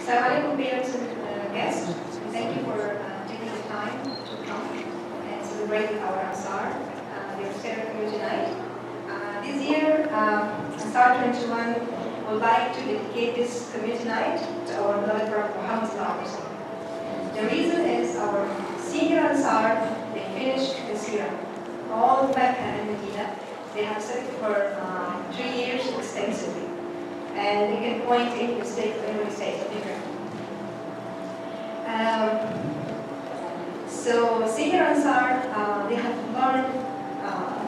Assalamualaikum parents and guests. Thank you for taking the time to come and celebrate our Ansar, their ceremony tonight. This year, Ansar 21 would like to dedicate this community night to our beloved Prophet Muhammad. The reason is our senior Ansar, they finished the Sirah. All Mecca and Medina, they have studied for 3 years extensively. And you can point any mistake of any mistake different. So senior Ansar, they have learned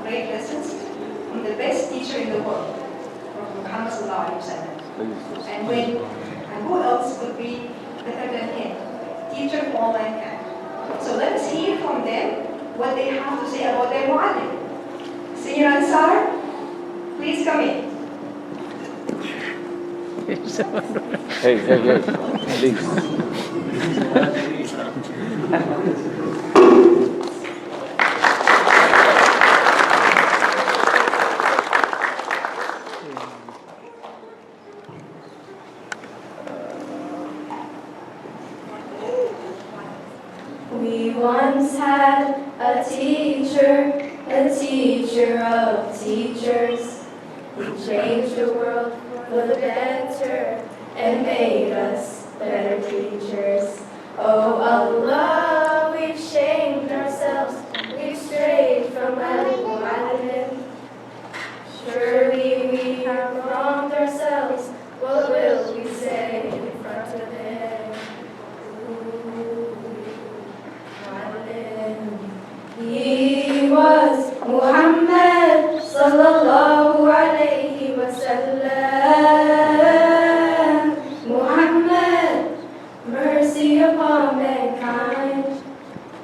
great lessons from the best teacher in the world, from Muhammad sallallahu alaihi wasallam. And who else could be better than him? Teacher of all mankind. So let us hear from them what they have to say about their mu'allim. Senior Ansar, please come in. Hey, please. We once had a teacher of teachers. He changed the world for the better and made us better teachers. Oh Allah, we've shamed ourselves, we've strayed from Al-Mu'allim. Surely we have wronged ourselves, what will we say in front of him? Mu'allim. He was Muhammad sallallahu alayhi wa sallam. Muhammad, mercy upon mankind,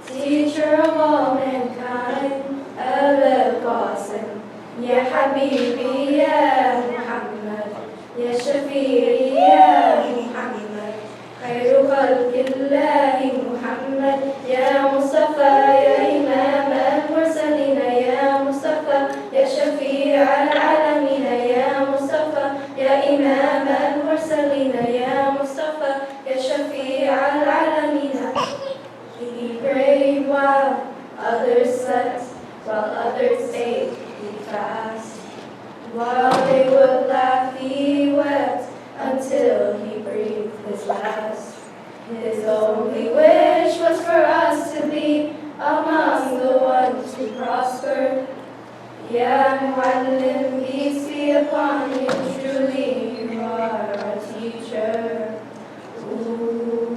teacher of all mankind. Abul Qasim, ya Habibi, ya Muhammad, ya Shafi'i, ya Muhammad, khairu khalqillahi Muhammad, ya Mustafa, ya Imam al-Mursalin, ya Mustafa, ya Shafi' al-Alamin, ya Mustafa, ya Imam al-Mursalin, ya Mustafa, ya Shafi' al-Alamin. He prayed while others slept, while others ate, he fast. While they would laugh, he wept until he breathed his last. His only wish was for us to be among the ones who prospered. Ya Mu'allim, peace be upon you, truly you are our teacher. Ooh,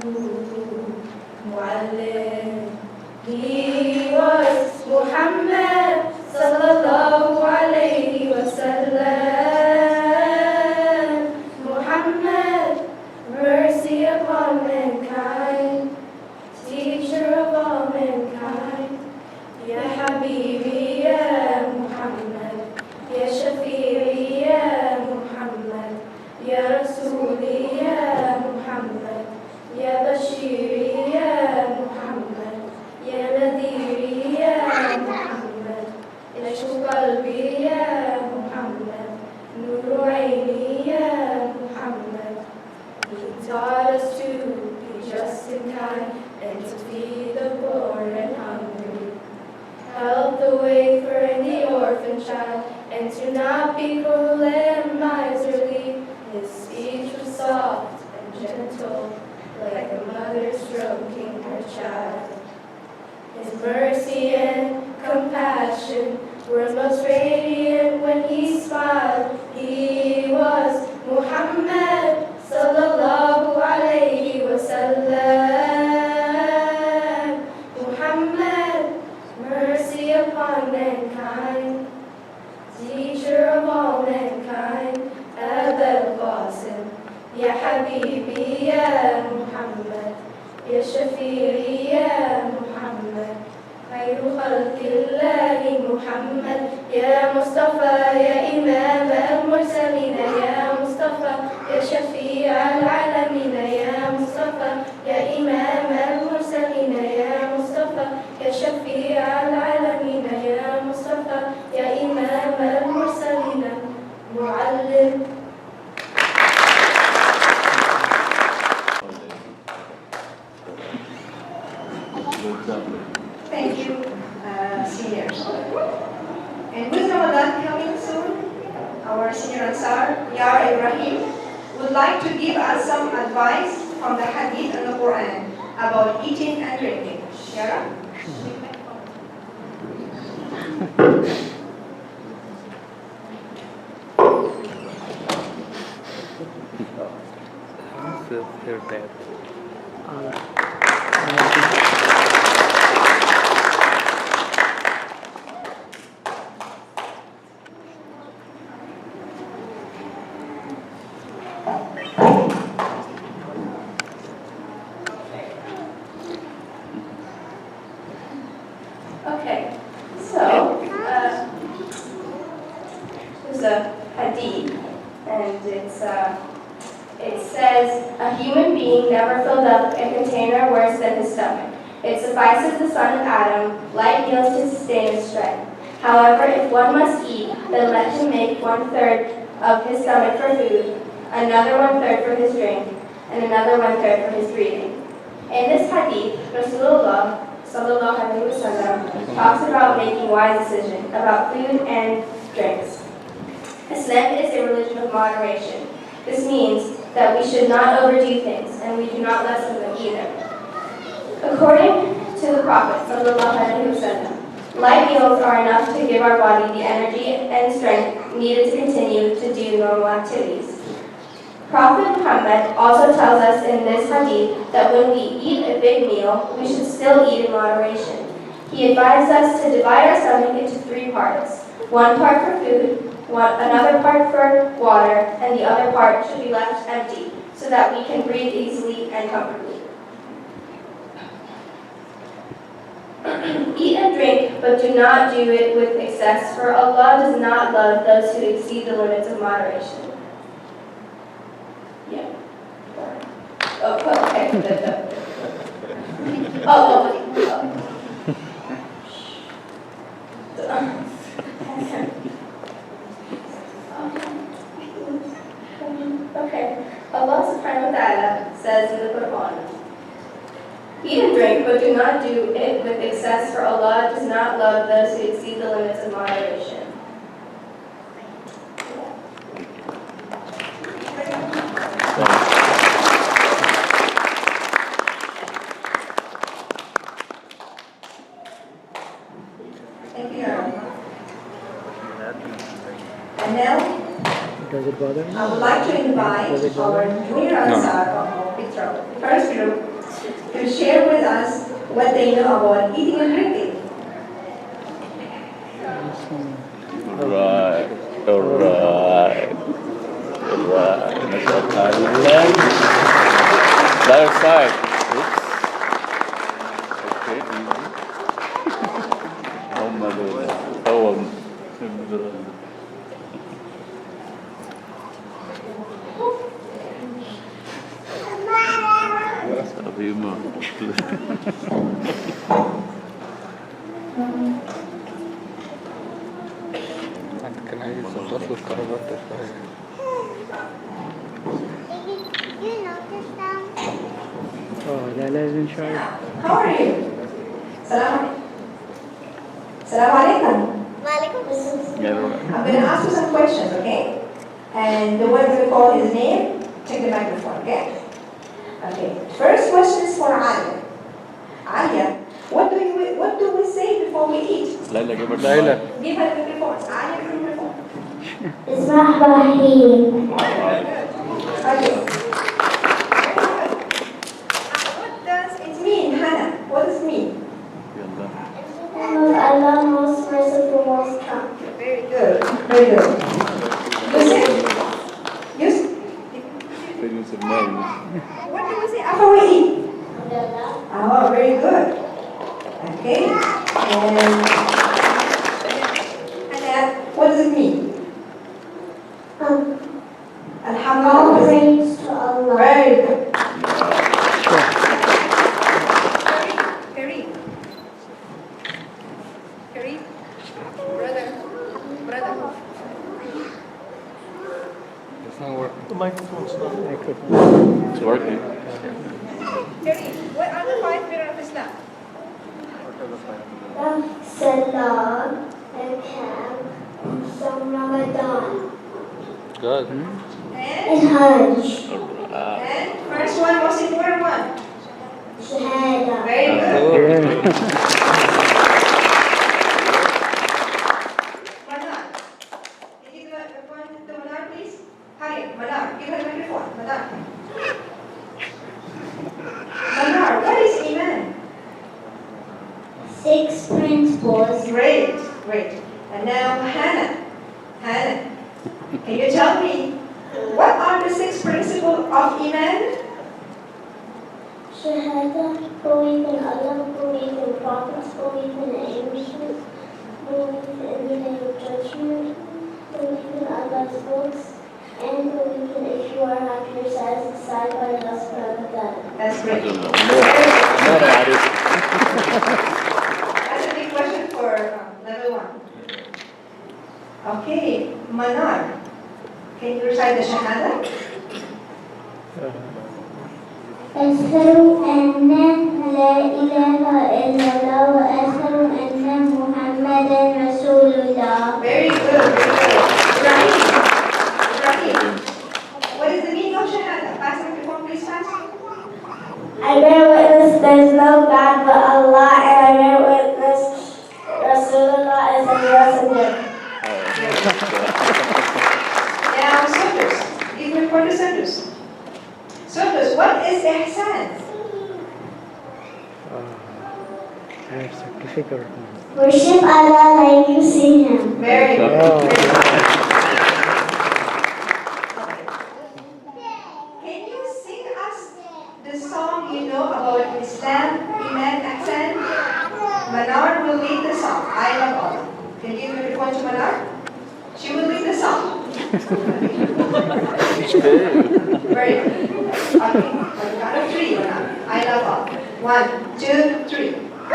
Mu'allim. He was Muhammad sallallahu alayhi wa sallam. Muhammad, mercy upon mankind, teacher of all mankind. Ya Habibi, ya Muhammad, ya Shafi'i, ya Muhammad, ya Rasuli, ya Muhammad, ya Bashiri, ya Muhammad, ya Nadiri, ya Muhammad, Ishq qalbi, ya Muhammad, Nur aini, ya Muhammad. He taught us to be just and kind and to feed the poor and hungry, help the wafer and the orphan child, and to not be cruel and miserly. His speech was soft and gentle, like a mother stroking her child. His mercy and compassion were most radiant when he smiled. He was Muhammad sallallahu alayhi wa sallam. Muhammad, mercy upon mankind, teacher of all mankind. Abul Qasim, ya Habibi, ya Muhammad, ya Shafi'i, ya Muhammad, khairu khalqillahi Muhammad, ya Mustafa, ya Imam al-Mursalin, ya Mustafa, ya Shafi' al-Alamin, ya Mustafa, ya Imam al-Mursalin, ya Mustafa, ya Shafi' al-Alamin, ya Mustafa, ya Imam al-Mursalin. Mu'allim. Thank you, seniors. And with Ramadan coming soon, our senior Ansar, Yar Ibrahim, would like to give us some advice from the Hadith and the Quran about eating and drinking. Yara? Okay, so there's a hadith, and it says, a human being never filled up a container worse than his stomach. It suffices the son of Adam light meals to sustain his strength. However, if one must eat, then let him make 1/3 of his stomach for food, another 1/3 for his drink, and another 1/3 for his breathing. In this hadith, Rasulullah Sallallahu Alaihi Wasallam talks about making wise decisions about food and drinks. Islam is a religion of moderation. This means that we should not overdo things, and we do not lessen them either. According to the Prophet Sallallahu Alaihi Wasallam, light meals are enough to give our body the energy and strength needed to continue to do normal activities. Prophet Mohamed also tells us in this hadith that when we eat a big meal, we should still eat in moderation. He advised us to divide our stomach into 3 parts. 1 part for food, another part for water, and the other part should be left empty so that we can breathe easily and comfortably. Eat and drink, but do not do it with excess, for Allah does not love those who exceed the limits of moderation. Yeah. Oh, okay. Okay. Allah subhanahu wa ta'ala says in the Quran, eat and drink, but do not do it with excess, for Allah does not love those who exceed the limits of moderation. Thank you, Yara. And now, Does it bother me? I would like to invite our junior Ansar of the first group to share with us what they know about eating and drinking. Alright. Other side. Oops. Okay, easy. How are you? Salam alaikum. I'm going to ask you some questions, okay? And the one going to call his name, take the microphone, okay? Okay. First question is for Alia. Alia, what do we say before we eat? Laila, give her Laila. Give her the microphone. Alia, give her the microphone. Bismillahirrahmanirrahim. Okay. What does it mean, Hannah? What does it mean? Allah, most merciful, most kind. Very good. Very good. Yusuf? What do we say after we eat? Oh, very good. Okay. And what does it mean? Alhamdulillah. All praise to Allah. Very good. Kareem. Brother. It's not working. The microphone's not. It's working. Kareem, what are the 5 pillars of Islam? dog, a cat, and some Ramadan. Good. And Hajj. And first one, most important one. Shahada. Very good. Manar. Can you give the one to Manar, please? Hurry, Manar. Give her the microphone. Manar. Manar, what is Iman? 6 principles. Great, great. And now Hannah. Hannah, can you tell me what are the 6 principles of Iman? Shahada, believe in Allah, believe in prophets, believe in angels, believe in the day of judgment, believe in Allah's books, and believe in if you are happy or satisfied by Allah subhanahu wa ta'ala. That's great. No, Arif. That's a big question for level 1. Okay, Manar, can you recite the Shahada? أشهد أن لا إله إلا الله وأشهد أن محمدا رسول الله. Very good, very good. Ibrahim, Ibrahim, what is the meaning of Shahada? Pass the microphone, please, fast. I bear witness there's no God but Allah, and I bear witness Rasulullah is a messenger. Now, Sundus, give me for the Sundus. Sundus, what is Ihsan? That's a difficult one. Worship Allah like you see Him. Very good. Oh. Very good. Can you sing us the song you know about Islam, Iman, Ihsan? Manar will lead the song. I love Allah. Can you give me the point to Manar? She will lead the song. Very good. Okay, on the count of 3, Manar. I love Allah. 1, 2, 3. I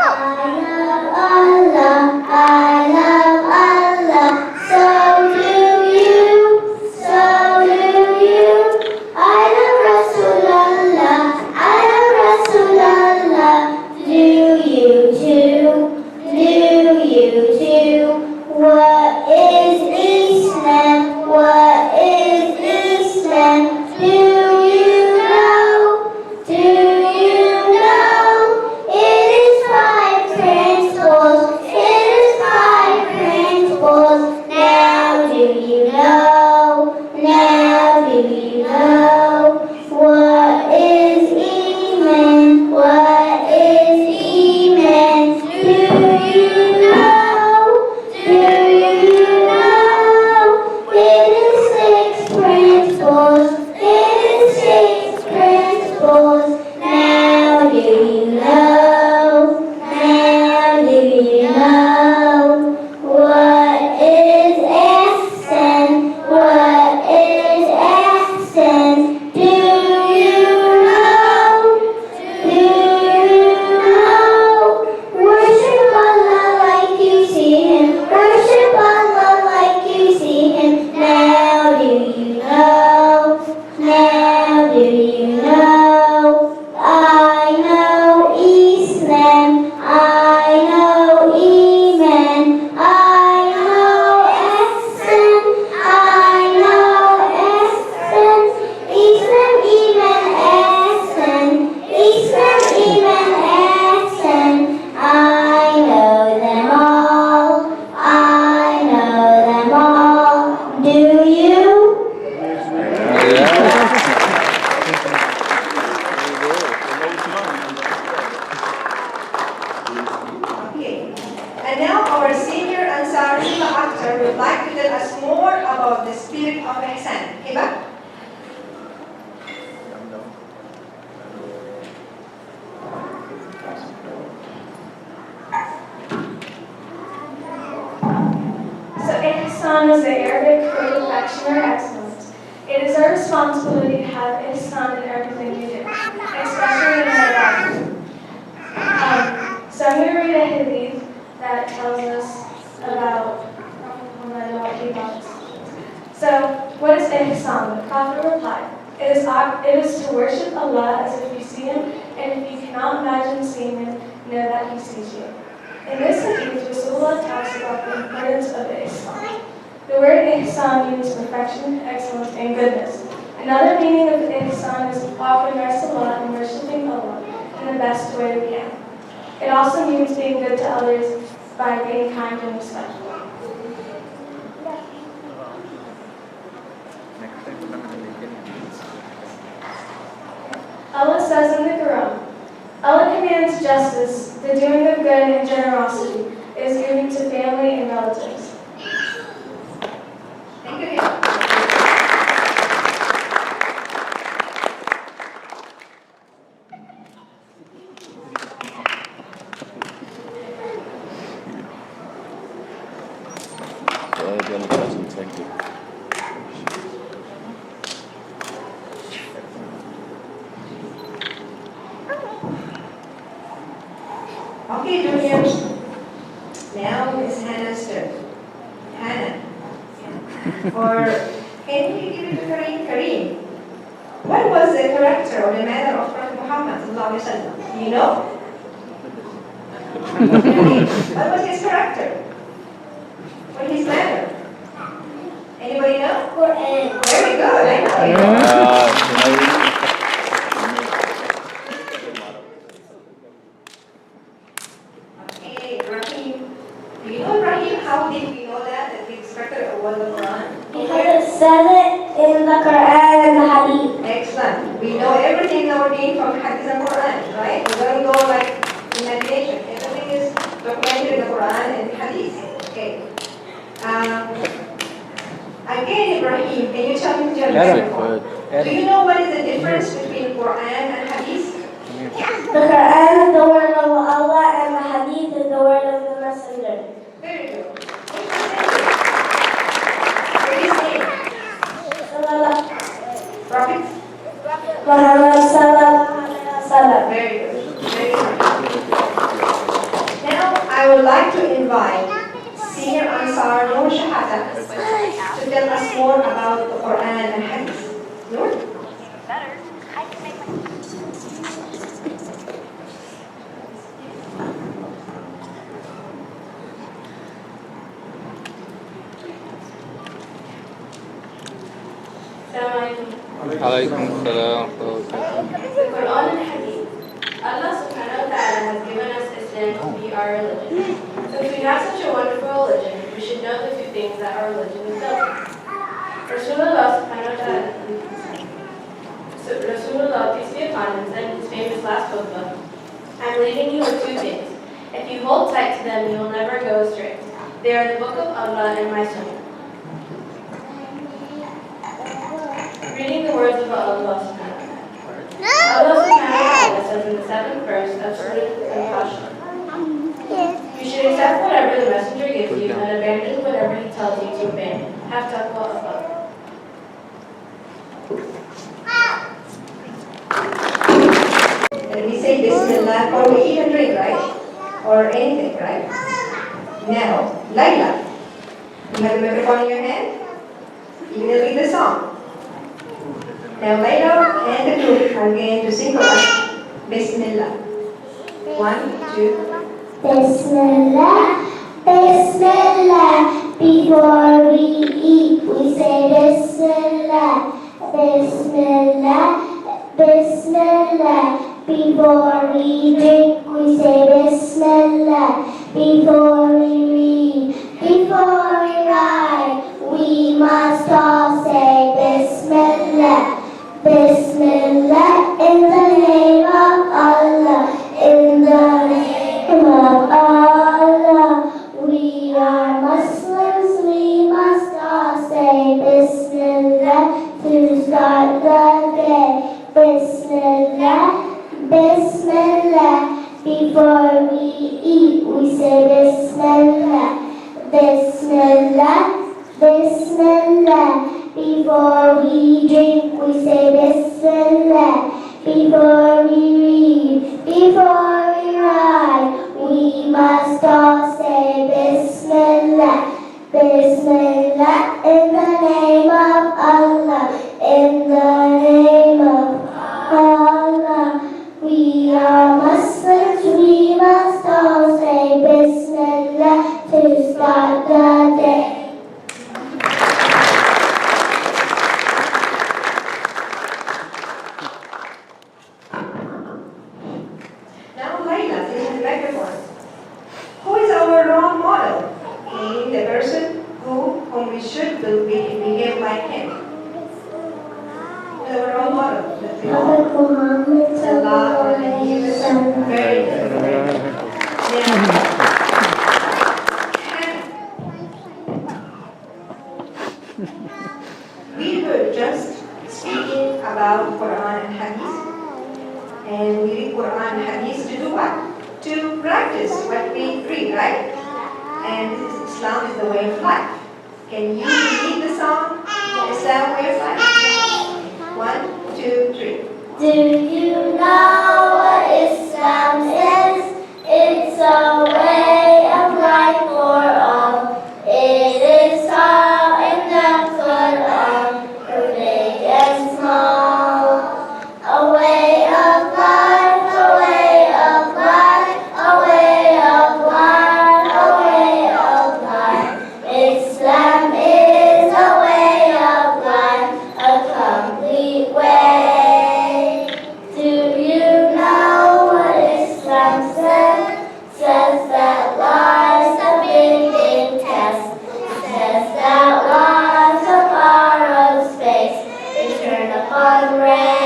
love Allah, I love Allah, so do you, so do you. I love Rasulallah, I love Rasulallah, do you too, do you too. What is Islam, what is Islam, do you know, do you know? It is 5 principles. It is 5 principles. Now do you know? Now do you know? What is Iman? What is Iman? Do you know? Do you know? It is 6 principles. It is 6 principles. Now do you know? Now do you know? What is Ihsan? What is Ihsan? Do you know? Do you know? Worship Allah like you see Him. Worship Allah like you see Him. Now do you know? Now do you know? I know Islam, I know Iman, I know Ihsan, I know Ihsan, Islam, Iman, Ihsan, Islam, Iman, Ihsan. I know them all, I know them all. Do you? Okay. And now our senior Ansar actor would like to tell us more about the spirit of Ihsan. Hiba? So Ihsan is the Arabic for perfection or excellence. It is our responsibility to have Ihsan in everything we do, especially in our lives. So I'm going to read a hadith that tells us about Ibadah. So, what is Ihsan? The Prophet replied, it is to worship Allah as if you see Him, and if you cannot imagine seeing Him, know that He sees you. In this hadith, Rasulullah talks about the importance of ihsan. The word ihsan means perfection, excellence, and goodness. Another meaning of ihsan is offering our salah and worshiping Allah in the best way we can. It also means being good to others by being kind and respectful. Allah says in the Quran, Allah commands justice, the doing of good and generosity, is giving to family and relatives. Thank you. Thank you. Okay, juniors. Now is Hannah's turn. Hannah. Or can you give it to Kareem? Kareem, what was the character or the manner of Prophet Muhammad sallallahu alaihi wasallam? Do you know? What was his character? What his manner? Anybody know? Very good. I know. Okay, Rahim. Do you know Rahim? How did we know that his character was the Quran? Because it says it in the Quran and the Hadith. Excellent. We know everything that we're doing from Hadith and Quran, right? We don't go like imagination. Everything is documented in the Quran and Hadith. Okay. Again, Ibrahim, can you tell me the difference? Do you know what is the difference between Quran and Hadith? The Quran is the word of Allah and the Hadith is the word of the Messenger. Very good. What is his name? Prophet? Muhammad sallallahu alaihi wasallam. Very good. Very good. Now, I would like to invite Senior Ansar Noor Shahada to tell us more about the Quran and Hadith. Noor? Alaikum salam. The Quran and Hadith. Allah subhanahu wa ta'ala has given us Islam to be our religion. Since we have such a wonderful religion, we should know the two things that our religion is built on. Rasulullah subhanahu wa ta'ala, Rasulullah, peace be upon him, said in his famous last khutbah, I'm leaving you with two things. If you hold tight to them, you will never go astray. They are the book of Allah and my sunnah. Reading the words of Allah subhanahu wa ta'ala. Allah subhanahu wa ta'ala says in the 7th verse of Surah Al-Hashr, you should accept whatever the messenger gives you and abandon whatever he tells you to abandon. Have taqwa of Allah. And we say Bismillah before we eat and drink, right? Or anything, right? Now, Layla, you have the microphone in your hand? You will read the song. Now Layla and the group are going to sing for us Bismillah. 1, 2. Bismillah, Bismillah. Before we eat, we say Bismillah, Bismillah, Bismillah. Before we drink, we say Bismillah. Before we read, before we write, we must all say Bismillah, Bismillah. In the name of Allah, in the name of Allah. We are Muslims, we must all say Bismillah to start the day. Bismillah, Bismillah. Before we eat, we say Bismillah, Bismillah, Bismillah. Before we drink, we say Bismillah. Before we read, before we write, we must all say Bismillah, Bismillah. In the name of Allah, in the name of Allah. We are Muslims, we must all say Bismillah. and we read Quran and Hadiths to do what? To practice what we read, right? And Islam is the way of life. Can you read the song? Islam way of life? 1, 2, 3. Do you know what Islam is? It's a way of life for all. It is taught in the Quran for big and small. A way of life, a way of life, a way of life, a way of life. Islam is a way of life, a complete way. Do you know what Islam says? Says that lives have been in test. Says that lives are part of space. They turn upon rest.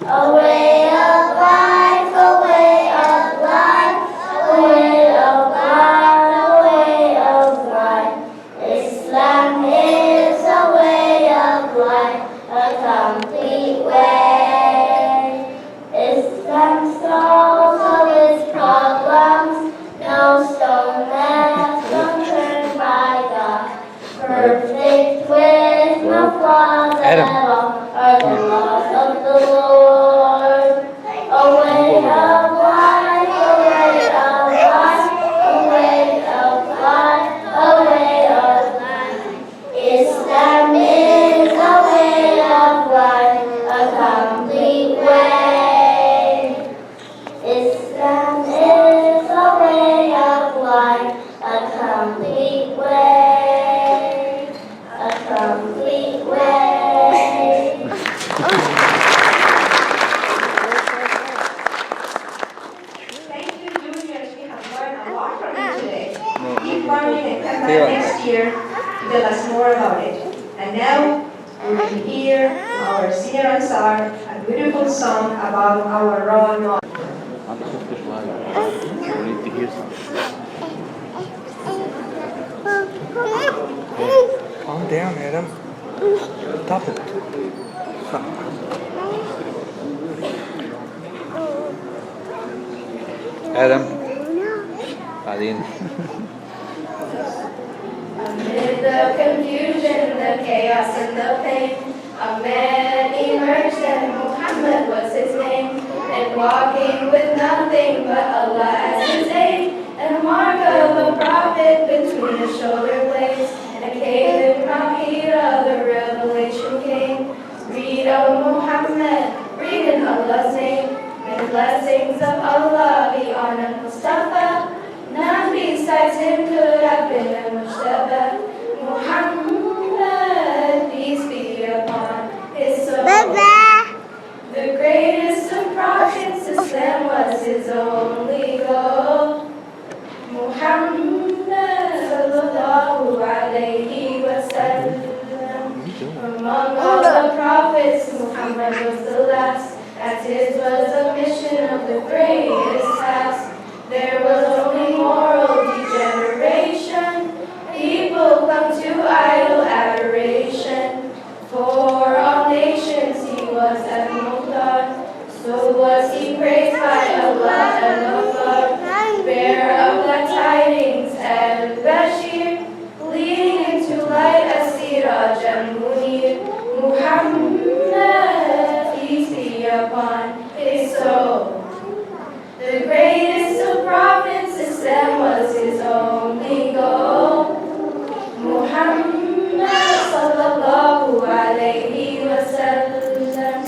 A way of life, a way of life, a way of life, a way of life. Islam is a way of life, a complete way. Islam solves all its problems, no stone left unturned by God. Perfect with no flaws at all are the laws of the Lord. A way of life, a way of life, a way of life, a way of life. Islam is a way of life, a complete way. Islam is a way of life, a complete way, a complete way. Thank you, juniors. We have learned a lot from you today. Keep learning and come back next year to tell us more about it. And now we will hear our senior Ansar, a beautiful song about our role model. Calm down, Adam. Stop it. Adam. بعدين. Amid the confusion, the chaos, and the pain, a man emerged and Mohammed was his name. And walking with nothing but Allah as his aid, and a mark of a prophet between his shoulder blades. And a cave in Aqeedah, the revelation came. Read, O Mohammed, read in Allah's name. And blessings of Allah be on a Mustafa. None besides him could have been a Mustafa. Muhammad, peace be upon his soul. The greatest of prophets, Islam was his only goal. Muhammad sallallahu alayhi wa sallam. Among all the prophets, Muhammad was the last, as his was a mission of the greatest task. There was only moral degeneration. People come to idol adoration. For all nations he was as Mukhtar. So was he praised by Allah and Allah. Bearer of glad tidings and Bashir, leading into light as Sirah and Munir. Muhammad, peace be upon his soul. The greatest of prophets, Islam was his only goal. Muhammad sallallahu alayhi wa sallam.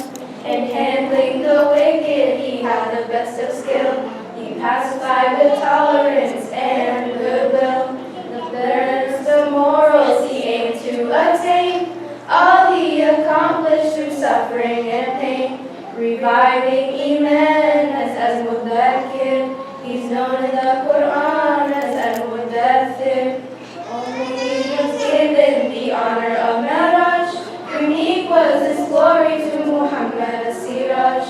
In handling the wicked, he had the best of skill. He pacified with tolerance and goodwill. The best of morals he aimed to attain. All he accomplished through suffering and pain. Reviving Iman as Mudakkir. He's known in the Quran as Mudaththir. Only he was given the honor of Miraj. Unique was his glory to Muhammad as-Siraj.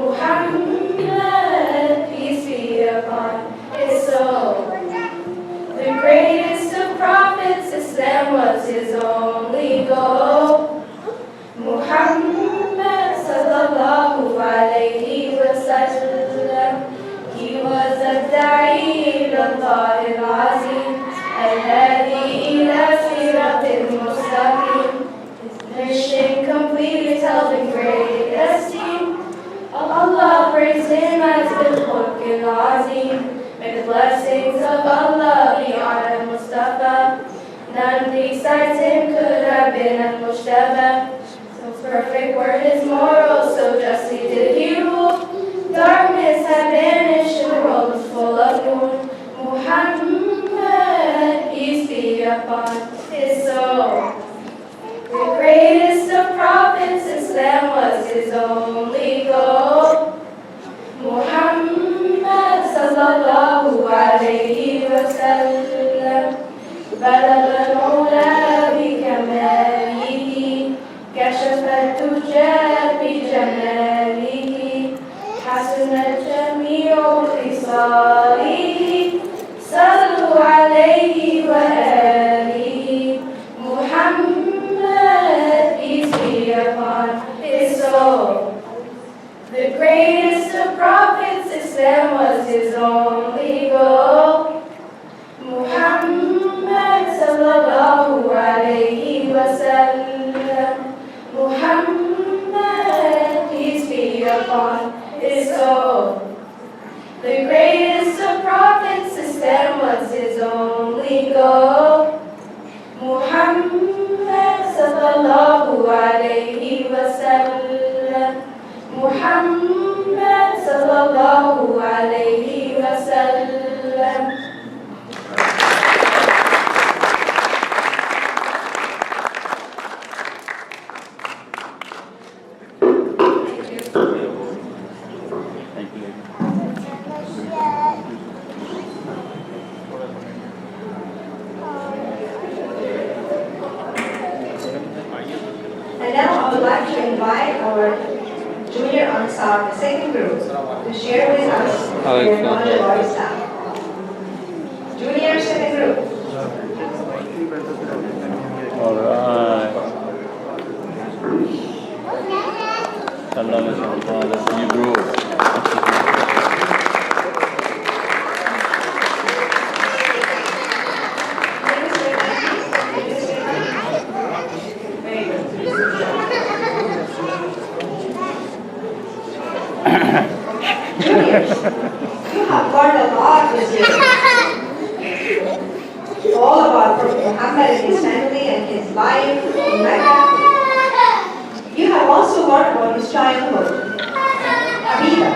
Muhammad, peace be upon his soul. The greatest of prophets, Islam was his only goal. Muhammad sallallahu alayhi وسلم. He was الداعي إلى الله العظيم الهادي إلى صراط مستقيم. His mission completely held in great esteem. Allah praised him as بالخلق العظيم. May the blessings of Allah be on al-Mustafa. None besides him could have been al-Mujtaba. So perfect were his morals, so justly did he rule. Darkness had vanished and the world was full of Noor. Muhammad, peace be upon his soul. The greatest of prophets, Islam was his only goal. Muhammad sallallahu alayhi wa sallam بلغ العلا بكماله كشف الدجى بجماله حسنت جميع خصاله صلوا عليه وآله Muhammad, peace be upon his soul. The greatest of prophets, Islam was his only goal. Muhammad sallallahu alayhi wa sallam. Muhammad, peace be upon his soul. The greatest of prophets, Islam was his only goal. Muhammad sallallahu alayhi wa sallam. Muhammad sallallahu alayhi wa sallam. And now I would like to invite our junior Ansar, the second group, to share with us their knowledge about Islam. Junior second group. All right. Allah, mashallah, that's a new group. Juniors, you have learned a lot this year. All about Prophet Muhammad and his family and his life in Mecca. You have also learned about his childhood. Aqeedah.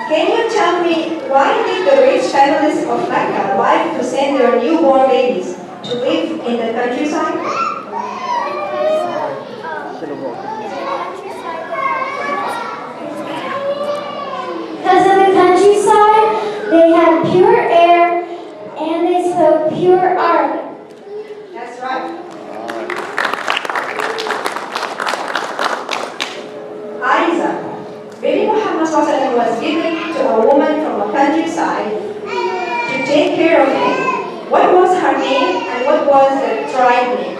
Can you tell me why did the rich families of Mecca like to send their newborn babies to live in the countryside? Because in the countryside, they had pure air and they spoke pure Arabic. That's right. Aiza. Baby Muhammad SAW was given to a woman from a countryside to take care of him. What was her name and what was the tribe name?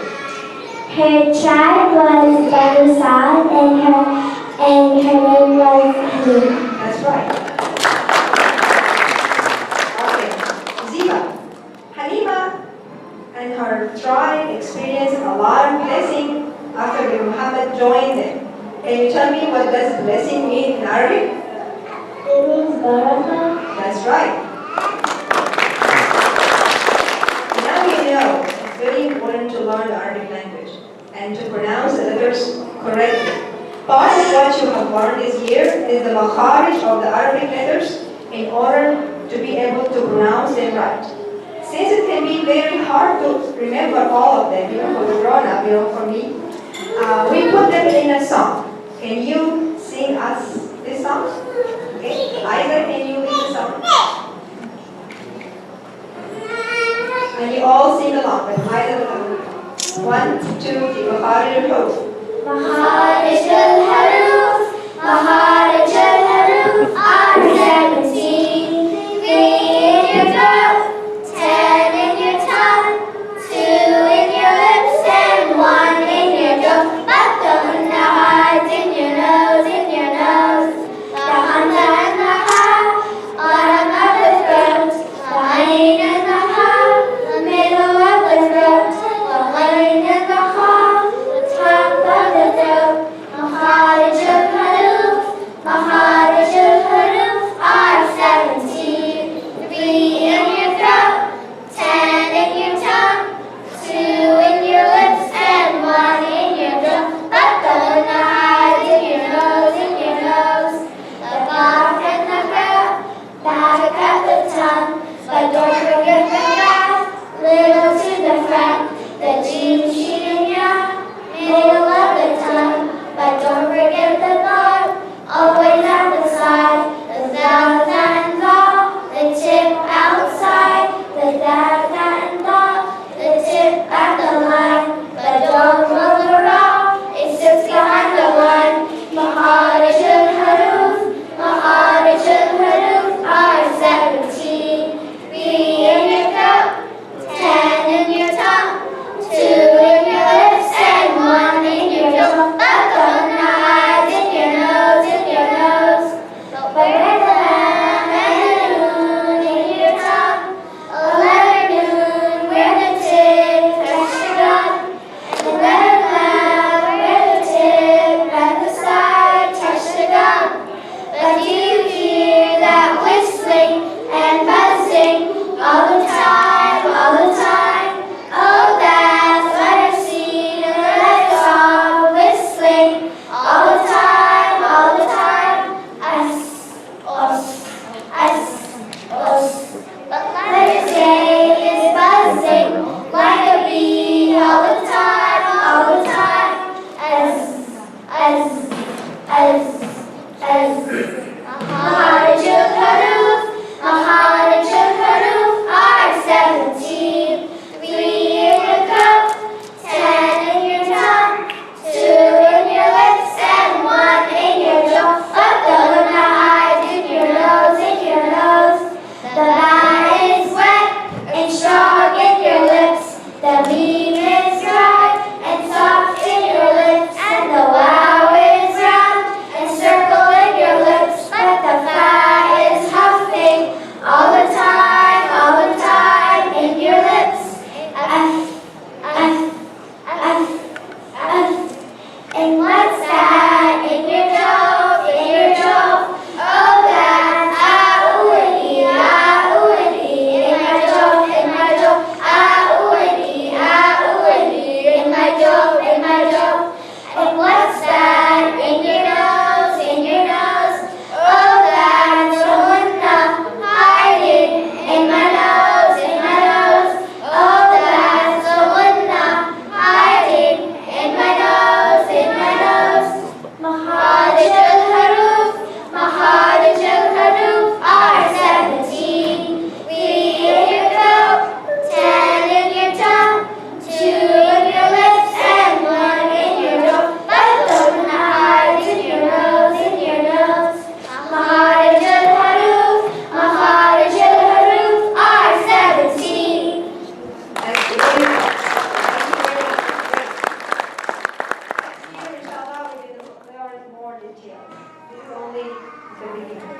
Her tribe was Banusad and her name was Halima. That's right. Okay. Ziba. Halima and her tribe experienced a lot of blessing after Baby Muhammad joined them. Can you tell me what does blessing mean in Arabic? It means barakah. That's right. Now you know it's very important to learn the Arabic language and to pronounce the letters correctly. Part of what you have learned this year is the makharij of the Arabic letters in order to be able to pronounce them right. Since it can be very hard to remember all of them, for the grown-up, for me, we put them in a song. Can you sing us this song? Okay. Either can you lead the song? And you all sing along, but either will 1, 2, 3, makharij al-huruf. Maharij al-Haruf, Maharij al-Haruf are 17. 3 in your throat, 10 in your tongue, 2 in your lips, and 1 in your throat. But the hard in your nose, The hamza and the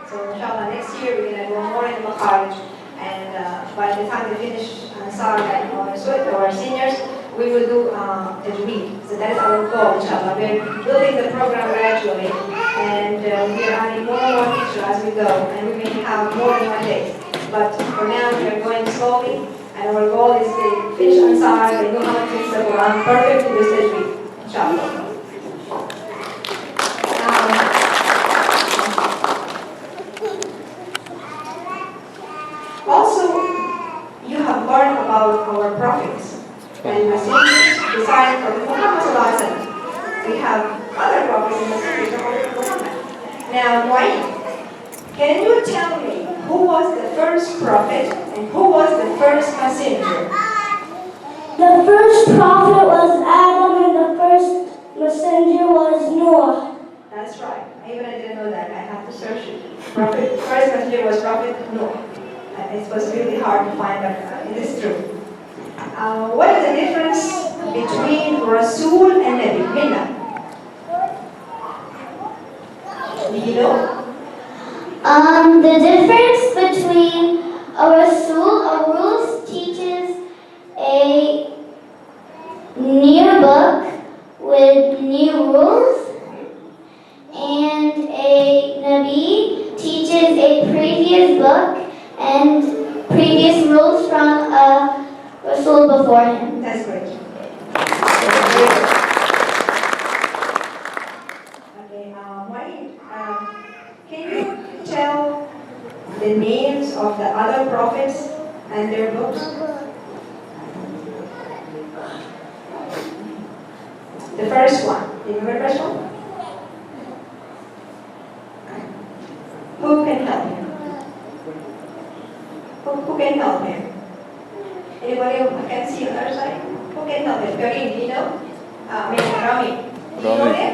So inshallah, next year we're going to go more in the Makharij. And by the time we finish Ansar and our seniors, we will do the Tajweed. So that is our goal, inshallah. We're building the program gradually, and we are adding more and more features as we go, and we may have more and more days. But for now, we are going slowly, and our goal is to finish Ansar, and know how to fix the Quran perfect to this Tajweed, inshallah. Also, you have learned about our prophets and messengers besides Prophet Muhammad sallallahu alaihi wasallam. We have other prophets and messengers of Prophet Muhammad. Now, Wayne, can you tell me who was the first prophet and who was the first messenger? The first prophet was Adam and the first messenger was Noah. That's right. Even I didn't know that. I have to search it. First messenger was Prophet Noah. It was really hard to find, but it is true. What is the difference between Rasul and Nabi? Minna? Do you know? The difference between a Rasul teaches a new book with new rules, and a Nabi teaches a previous book and previous rules from a Rasul before him. That's great. Okay, Wahid, can you tell the names of the other prophets and their books? The first one. Do you remember the first one? Who can help him? Who can help him? Anybody who can see on the other side? Who can help him? Kareem, do you know? Rami. Do you know him?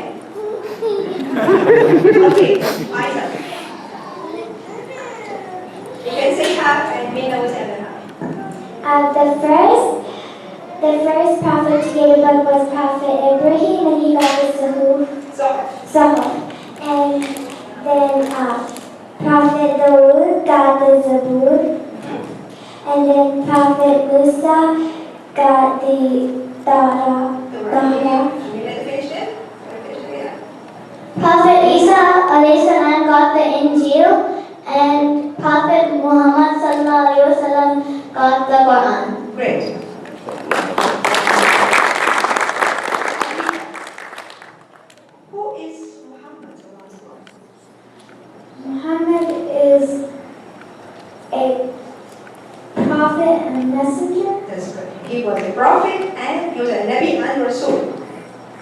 Okay, Isaac. You can say half and Mina will say the half. The first prophet to get a book was Prophet Ibrahim, and he got the Zohar. And then Prophet Dawood got the Zabur. And then Prophet Musa got the Dara. Prophet Isa alayhi salam got the Injil, and Prophet Muhammad sallallahu alaihi wasallam got the Quran. Great. Who is Muhammad? Muhammad is a prophet and a messenger. That's good. He was a prophet and he was a Nabi and Rasul.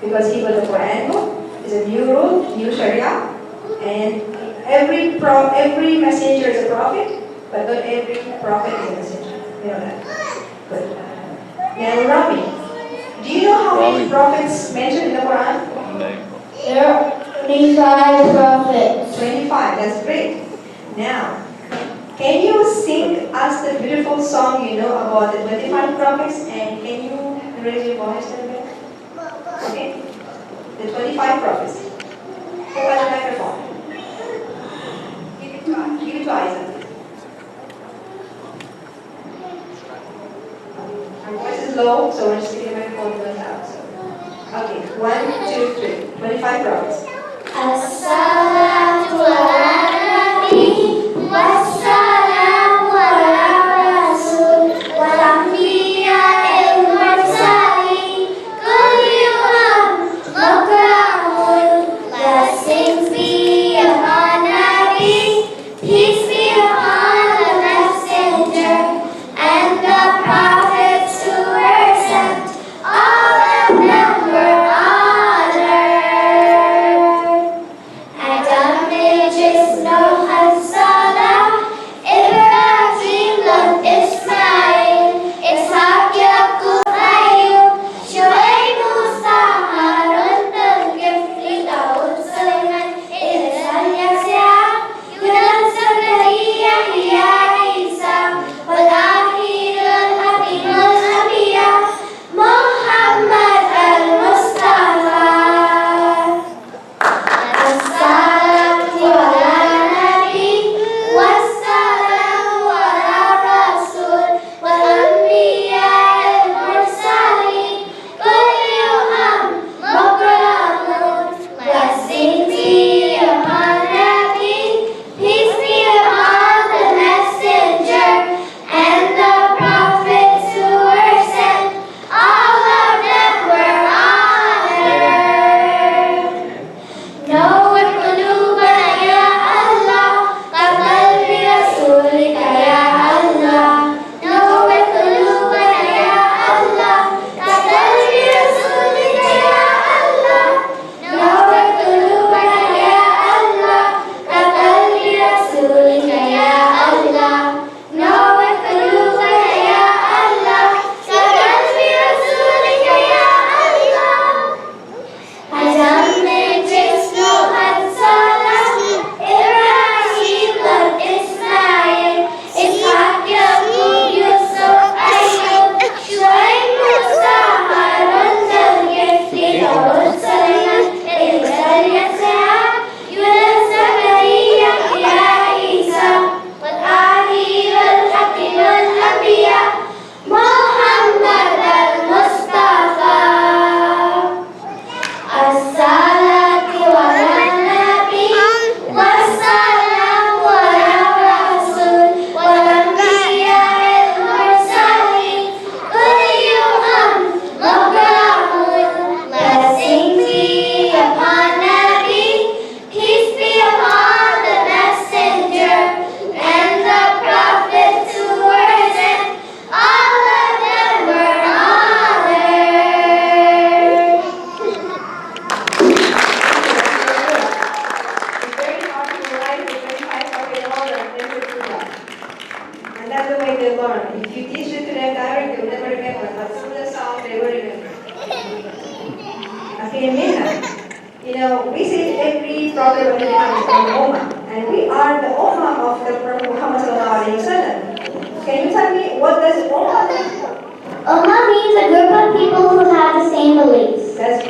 Because he was a Quran book, is a new rule, new Sharia, and every messenger is a prophet, but not every prophet is a messenger. You know that. Good. Now, Rami, do you know how many prophets mentioned in the Quran? There are 25 prophets. 25, that's great. Now, can you sing us the beautiful song you know about the 25 prophets, and can you raise your voice a little bit? Okay? The 25 prophets. Who has a microphone? Give it to Isaac. Our voice is low, so we're just giving the microphone to us out. So. Okay, 1, 2, 3. 25 prophets. As-salatu ala-nabi, was-salamu ala rasul, wal-anbiya al-mursalin, kullihum makramun. Blessings be upon Nabi, peace be upon the messenger, and the prophets who were sent, all of them were honored.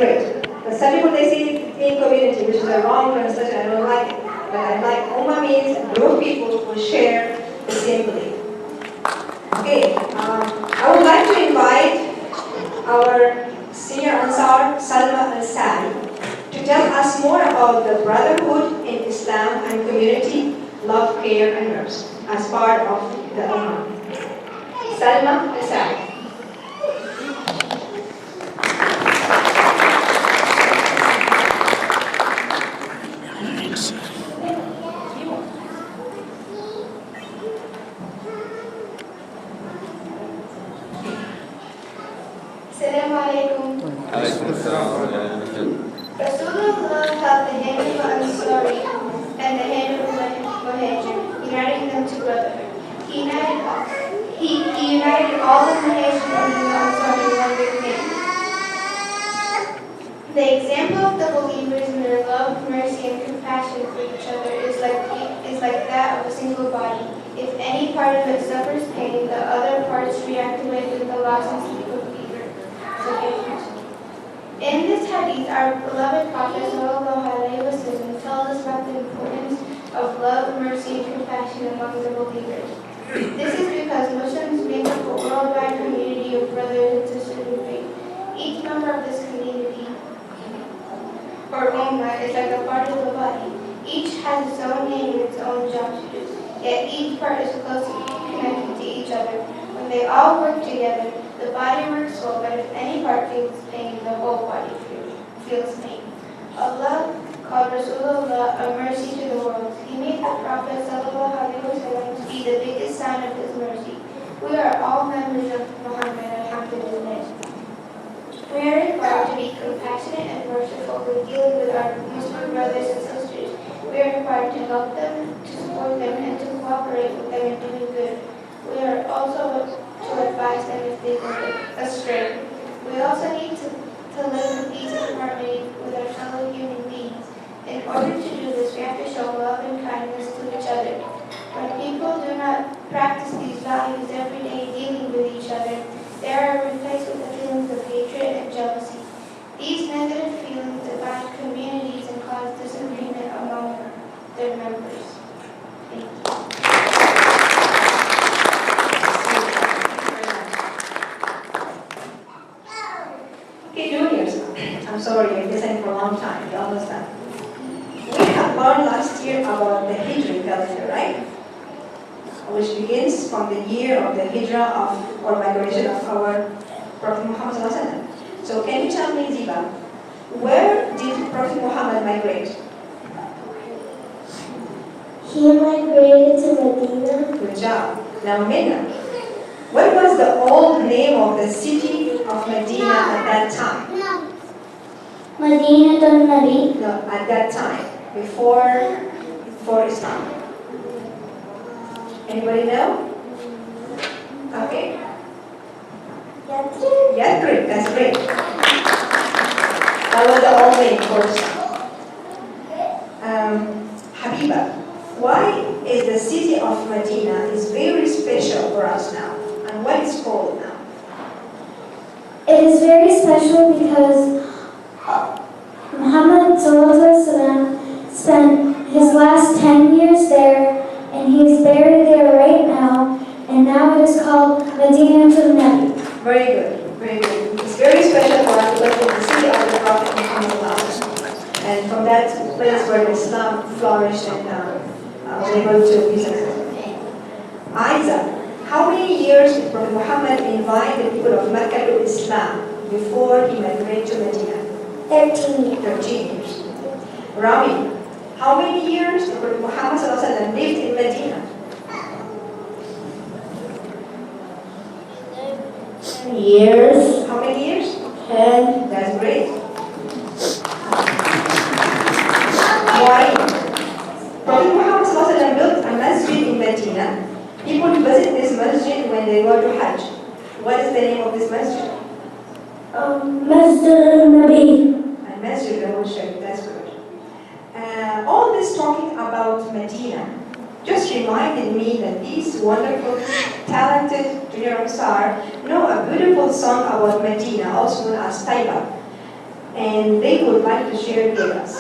great. But some people, they say it means community, which is a wrong translation. I don't like it. But I like Ummah means a group of people who share the same belief. Okay, I would like to invite our senior Ansar, Salma Al-Sari, to tell us more about the brotherhood in Islam and community, love, care, and mercy as part of the Ummah. Salma Al-Sari. Assalamu alaikum. Rasulullah held the hand of the Ansar and the hand of the Muhajir, uniting them to brotherhood. He united all the Muhajir and the Ansar in one big family. The example of the believers in their love, mercy, and compassion for each other is like that of a single body. If any part of it suffers pain, the other parts reactivate with the loss and sleep of fever. In this hadith, our beloved Prophet ﷺ tells us about the importance of love, mercy, and compassion among the believers. This is because Muslims make up a worldwide community of brothers and sisters in faith. Each member of this community, or ummah, is like a part of the body. Each has its own name and its own job to do. Yet each part is closely connected to each other. When they all work together, the body works well, but if any part feels pain, the whole body feels pain. Allah called Rasulullah a mercy to the world. He made the Prophet ﷺ to be the biggest sign of his mercy. We are all members of Mohamed, alhamdulillah. We are required to be compassionate and merciful when dealing with our Muslim brothers and sisters. We are required to help them, to support them, and to cooperate with them in doing good. We are also to advise them if they go astray. We also need to live in peace and harmony with our fellow human beings. In order to do this, we have to show love and kindness to each other. When people do not practice these values every day dealing with each other, they are replaced with the feelings of hatred and jealousy. These negative feelings divide communities and cause disagreement among their members. Thank you. Okay, juniors, I'm sorry, I've been listening for a long time, you understand. We have learned last year about the Hijri calendar, right? Which begins from the year of the Hijrah or migration of our Prophet Muhammad ﷺ. So can you tell me, Ziba, where did Prophet Muhammad migrate? He migrated to Medina. Good job. Now, Medina. What was the old name of the city of Medina at that time? Medina al-Nabi. No, at that time, before Islam. Anybody know? Okay. Yathrib, that's great. That was the old name, of course. Habiba, why is the city of Medina is very special for us now? And what is called now? It is very special because Muhammad ﷺ spent his last 10 years there, and he is buried there right now, and now it is called Medina al-Nabi. Very good, very good. It's very special for us to look at the city of the Prophet Muhammad. And from that place where Islam flourished and was able to be successful. Isaac, how many years did Prophet Muhammad invite the people of Mecca to Islam before he migrated to Medina? 13 years. 13 years. Rami, how many years did Prophet Muhammad ﷺ lived in Medina? 10 years. How many years? 10. That's great. Why? Prophet Muhammad ﷺ built a masjid in Medina. People visit this masjid when they go to Hajj. What is the name of this masjid? Masjid al-Nabi. And Masjid al-Sharif, that's good. All this talking about Medina just reminded me that these wonderful, talented junior Ansar know a beautiful song about Medina, also known as Taiba. and they would like to share it with us.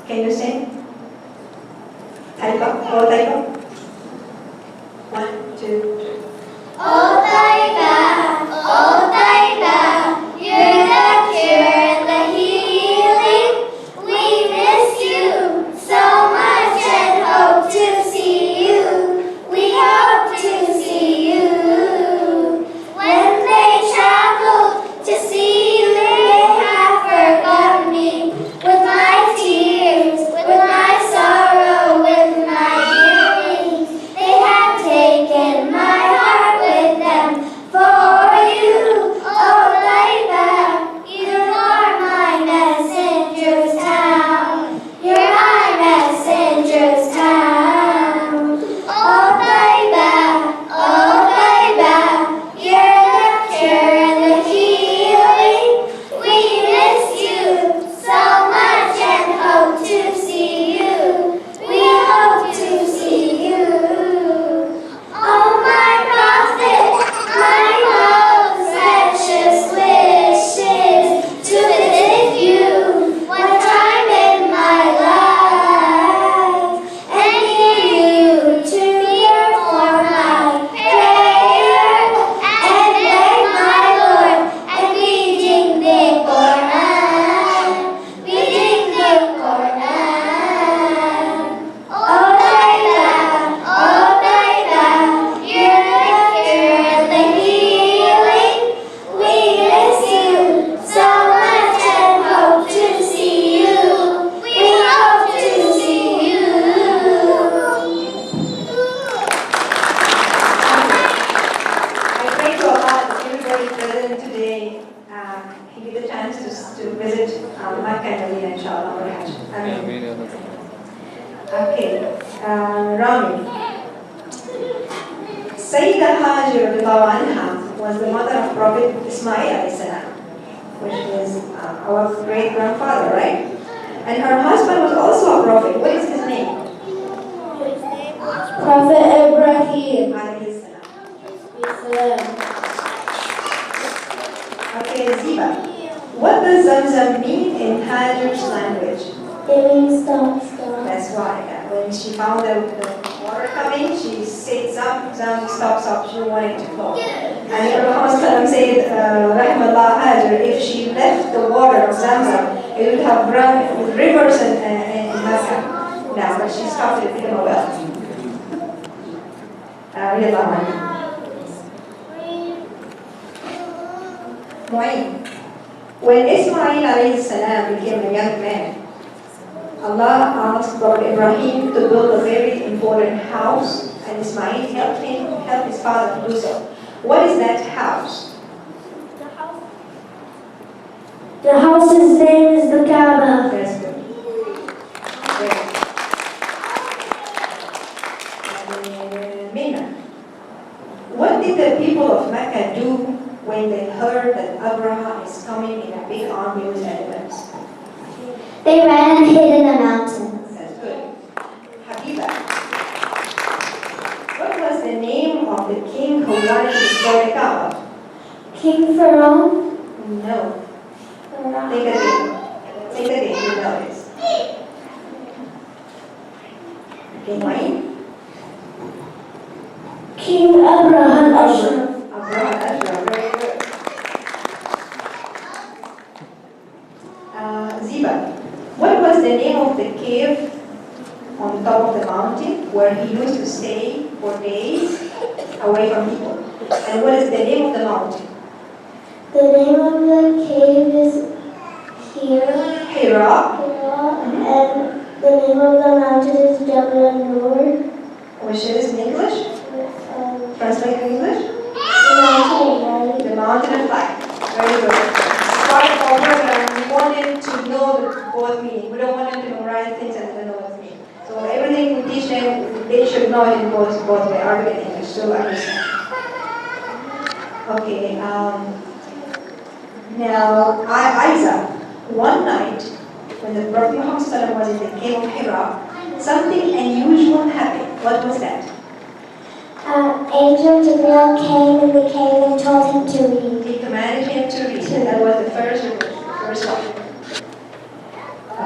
Can you sing? Taiba, oh Taiba. 1, 2, 3. Oh Taiba, you're the cure and the healing. We miss you so much and hope to see you. We hope to see you. When they traveled to see you, they have forgotten me. With my tears, with my sorrow, with my yearnings, they have taken my heart with them. For you, oh Taiba, you are my messenger's town. You're my messenger's town. Oh Taiba, you're the cure and the healing. We miss you so much and hope to see you. We hope to see you. Oh my prophet, my most precious wishes to visit you one time in my life and hear you to hear for my prayer and beg my Lord and reading the Quran, reading the Quran. Oh Taiba, you're the cure and the healing. We miss you so much and hope to see you. We hope to see you. I pray to Allah that everybody present today he get the chance to visit Makkah and Medina, inshallah, or Hajj. Ameen. Okay, Rami. Sayyidah Hajar anha was the mother of Prophet Ismail alayhi salam, which is our great grandfather, right? And her husband was also a prophet. What is his name? Prophet Ibrahim. Alayhi salam. Okay, Ziba. What does Zamzam mean in Hajar's language? It means stop. That's why when she found the water coming, she said, Zam, stop, she wanted to flow. And Prophet said, Rahmatullah Hajar, if she left the water of Zamzam, it would have run with rivers in Makkah. Now, but she stopped it, became a well. When Ismail alayhi salam became a young man, Allah asked Prophet Ibrahim to build a very important house, and Ismail helped his father to do so. What is that house? The house's name is the Kaaba. That's good. Very good. Mina. What did the people of Mecca do when they heard that Abraha is coming in a big army with elephants? They ran and hid in the mountains. That's good. Habiba. What was the name of the king who wanted to destroy the Kaaba? King Pharaoh. No. Take a name. You know this. Okay, Wayne? King Abraham Ashraf. Abraha, very good. Ziba. What was the name of the cave on the top of the mountain where he used to stay for days away from people? And what is the name of the mountain? The name of the cave is Hira. And the name of the mountain is Jabal Annoor. Which is in English? Translate in English? The mountain of light. Very good. Part of our program, we want them to know the both meaning. We don't want them to memorize things and don't know what it means. So everything we teach them, they should know it in both way, Arabic and English, to understand. Okay. Now, Isa, one night when the Prophet Muhammad was in the cave of Hira, something unusual happened. What was that? Angel Gabriel came in the cave and told him to read. He commanded him to read. That was the first one.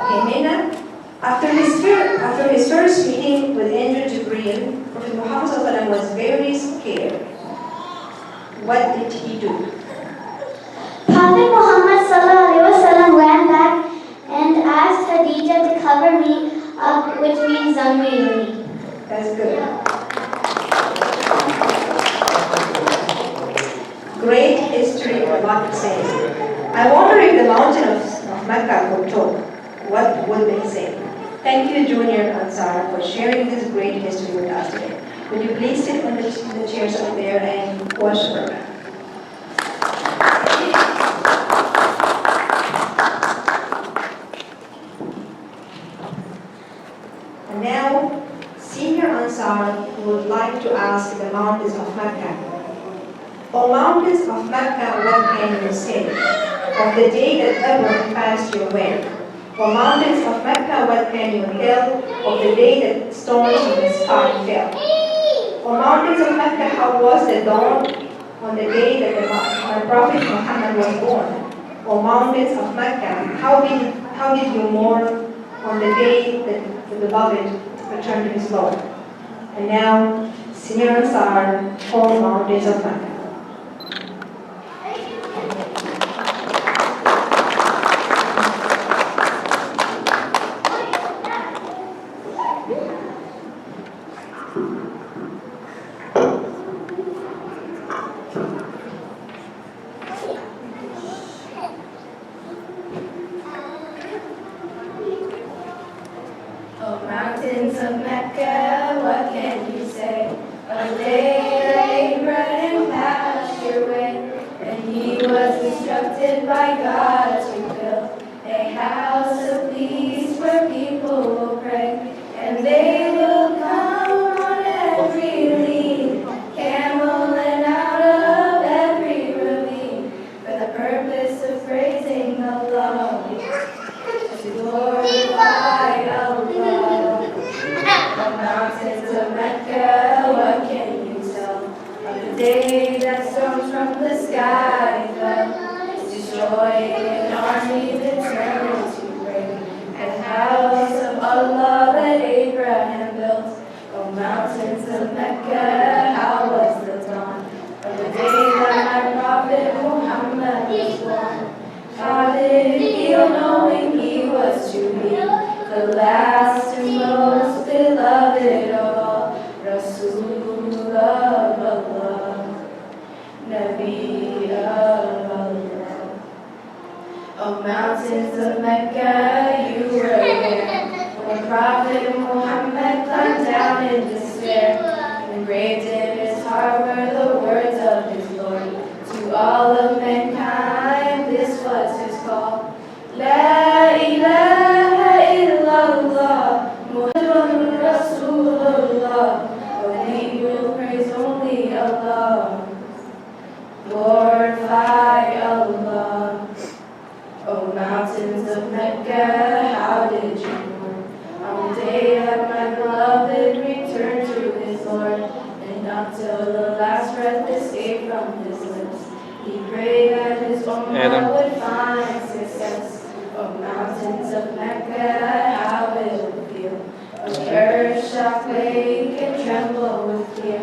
Himena. After his first meeting with Angel Jibreel, Prophet Muhammad ﷺ was very scared. What did he do? Prophet Muhammad ﷺ ran back and asked Khadija to cover me up, which means Zamiri. That's good. Great history of what it says. I wonder if the mountain of Mecca could talk. What would they say? Thank you, Junior Ansar, for sharing this great history with us today. Would you please sit on the chairs up there and watch the program? And now, Senior Ansar would like to ask the mountains of Mecca. O mountains of Mecca, what can you say of the day that Abraham passed your way? O mountains of Mecca, what can you tell of the day that stones from the sky fell? O mountains of Mecca, how was the dawn on the day that the Prophet Muhammad was born? O mountains of Mecca, how did you mourn on the day that the beloved returned to his Lord? And now, Senior Ansar, O mountains of Mecca. Mountains of Mecca, what can you say? On the day that Abraham passed your way, and he was instructed by God to build a house of peace where people will pray, and they will come on every lead, camel and out of every ravine, for the purpose of praising Allah, to glorify Allah. The mountains of Mecca, what can you tell of the day that storms from the sky fell, destroyed an army determined to break the house of Allah that Abraham built? O mountains of Mecca, how was the dawn of the day that my Prophet Muhammad was born? How did it feel knowing he was to be the last and most beloved of all, Rasul of Allah, Nabi of Allah? O mountains of Mecca, you were there when Prophet Muhammad climbed down in despair, and engraved in his heart were the words of his Lord to all of mankind. This was his call: La ilaha illallah, Muhammadun Rasulullah. We will praise only Allah, glorify Allah. O mountains of Mecca, how did you mourn on the day that my beloved returned to his Lord? And not till the last breath escaped from his lips, he prayed that his ummah would find success. O mountains of Mecca, how will it feel when the earth shall quake and tremble with fear,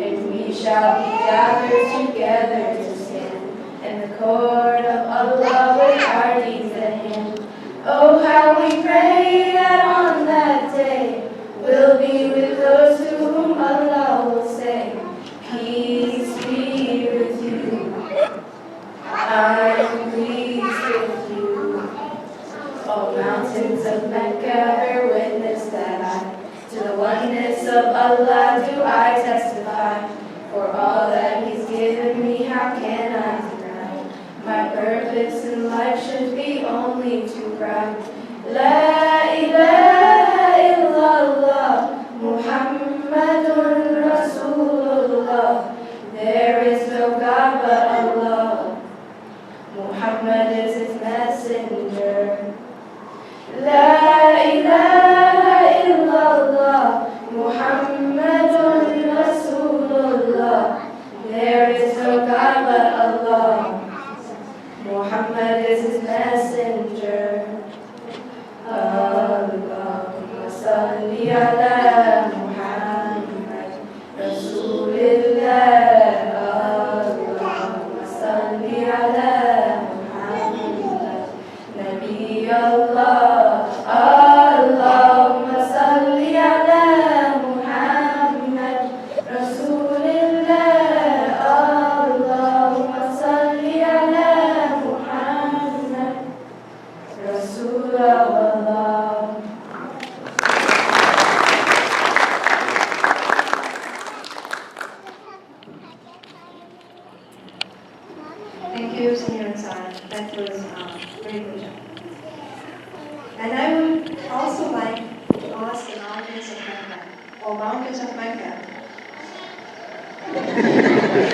and we shall be gathered together to stand in the court of Allah with our deeds at hand? Oh, how we pray that on that day we'll be with those to whom Allah will say, peace be with you, I'm pleased with you. O mountains of Mecca, bear witness that to the oneness of Allah do I testify. For all that He's given me, how can I deny? My purpose in life should be only to cry, La ilaha illallah, Muhammadun Rasulullah. There is no God but Allah, Muhammad is His messenger. La ilaha illallah, Muhammadun Rasulullah. There is no God but Allah, Muhammad is His messenger. I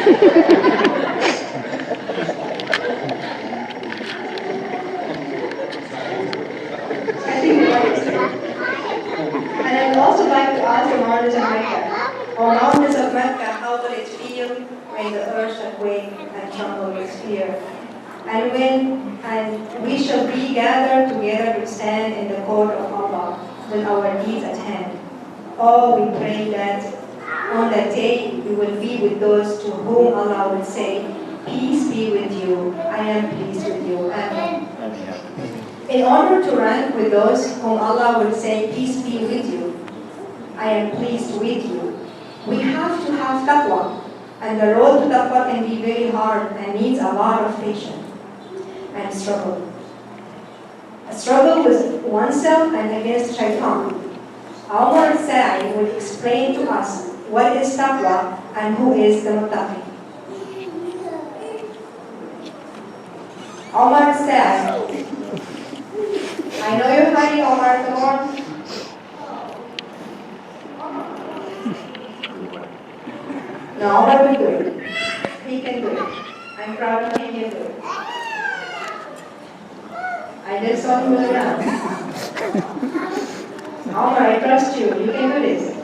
think you're right. And I would also like to ask the mourners of Mecca, or mourners of Mecca, how will it feel when the earth shall quake and tremble with fear? And we shall be gathered together to stand in the court of Allah with our deeds at hand. Oh, we pray that on that day we will be with those to whom Allah will say, peace be with you, I am pleased with you. Amen. In order to rank with those whom Allah will say, peace be with you, I am pleased with you, we have to have taqwa. And the road to taqwa can be very hard and needs a lot of patience and struggle. A struggle with oneself and against shaitan. Our Sirah will explain to us what is taqwa and who is the muttaqi. Omar said, I know you're hiding, Omar, come on. No, Omar will do it. He can do it. I'm proud of him, he can do it. I just saw him around. Omar, I trust you. You can do this.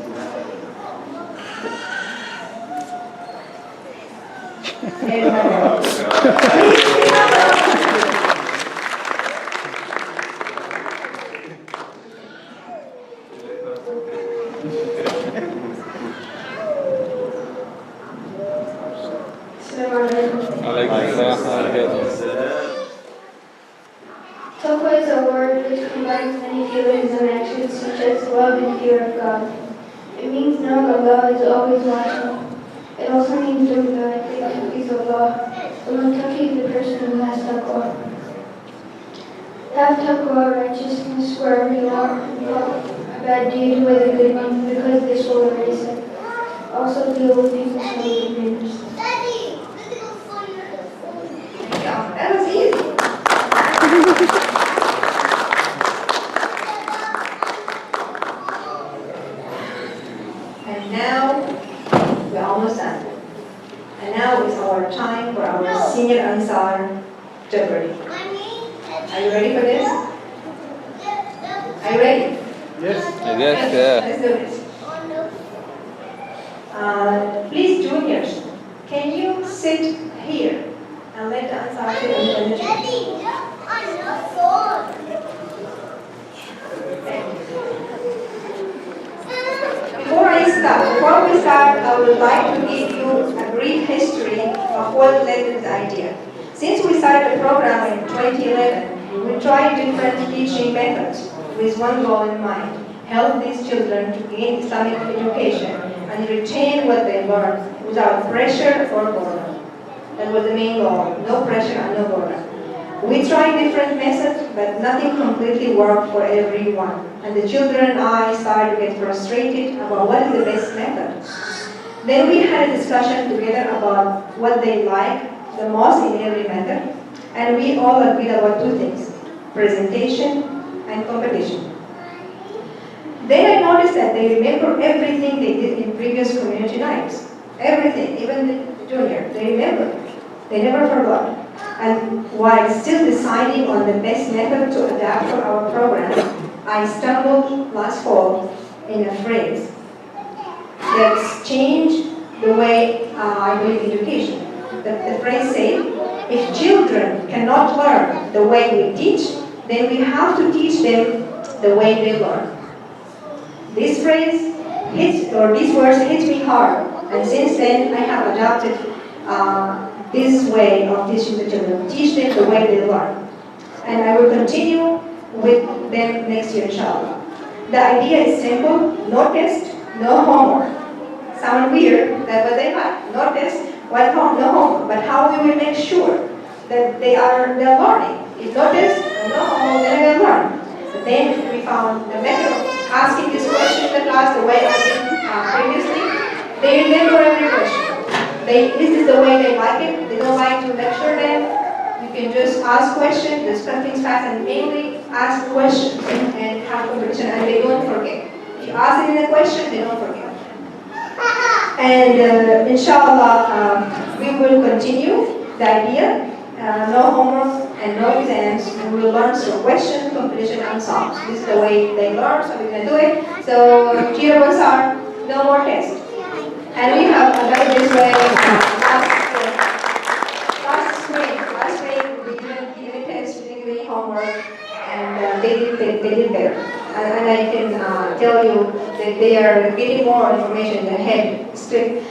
Taqwa is a word which combines many feelings and actions such as love and fear of God. It means knowing Allah is always watching. It also means doing the right thing to please Allah. The muttaqi is the person who has taqwa. Have taqwa, righteousness wherever you are, and love a bad deed with a good one, because this will erase it. Also deal with people so you can understand. Yeah, that was easy. And now, we're almost done. And now is our time for our senior Ansar Jabari. Are you ready for this? Are you ready? Yes, yeah. Let's do this. Please, juniors, can you sit here and let the Ansar sit on the chair? Before we start, I would like to give you a brief history of what led to this idea. Since we started the program in 2011, we tried different teaching methods with one goal in mind: help these children to gain Islamic education and retain what they learned without pressure or boredom. That was the main goal: no pressure and no boredom. We tried different methods, but nothing completely worked for everyone. And the children and I started to get frustrated about what is the best method. Then we had a discussion together about what they like the most in every method. And we all agreed about two things: presentation and competition. Then I noticed that they remember everything they did in previous community nights. Everything, even the junior, they remember. They never forgot. And while still deciding on the best method to adapt for our program, I stumbled last fall in a phrase that's changed the way I believe education. The phrase said, if children cannot learn the way we teach, then we have to teach them the way they learn. This phrase these words hit me hard, and since then I have adopted this way of teaching the children. Teach them the way they learn. And I will continue with them next year, inshallah. The idea is simple: no test, no homework. Sound weird, that's what they like. No test, no homework. But how we will make sure that they're learning? If no test, no homework, then they'll learn. But then we found the method of asking this question in the class the way I did previously. They remember every question. This is the way they like it. They don't like to lecture them. You can just ask questions, discuss things fast, and mainly ask questions and have competition, and they don't forget. If you ask them a question, they don't forget. And But inshallah, we will continue the idea. No homework and no exams. We will learn through question, competition, and songs. This is the way they learn, so we're going to do it. So, Jira Ansar, no more tests. And we have done this way last spring, we didn't give any tests, we didn't give any homework, and they did better. And I can tell you that they are getting more information than head strict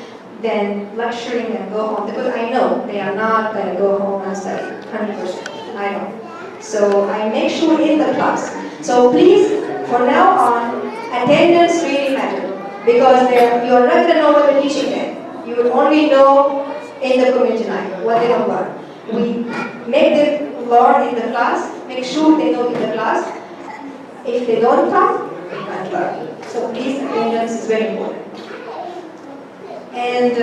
than lecturing and go home, because I know they are not going to go home and study 100%. I know. So I make sure in the class. So please, from now on, attendance really matters, because you're not going to know what we're teaching them. You will only know in the community night what they have learned. We make them learn in the class, make sure they know in the class. If they don't come, they can't learn. So please, attendance is very important. And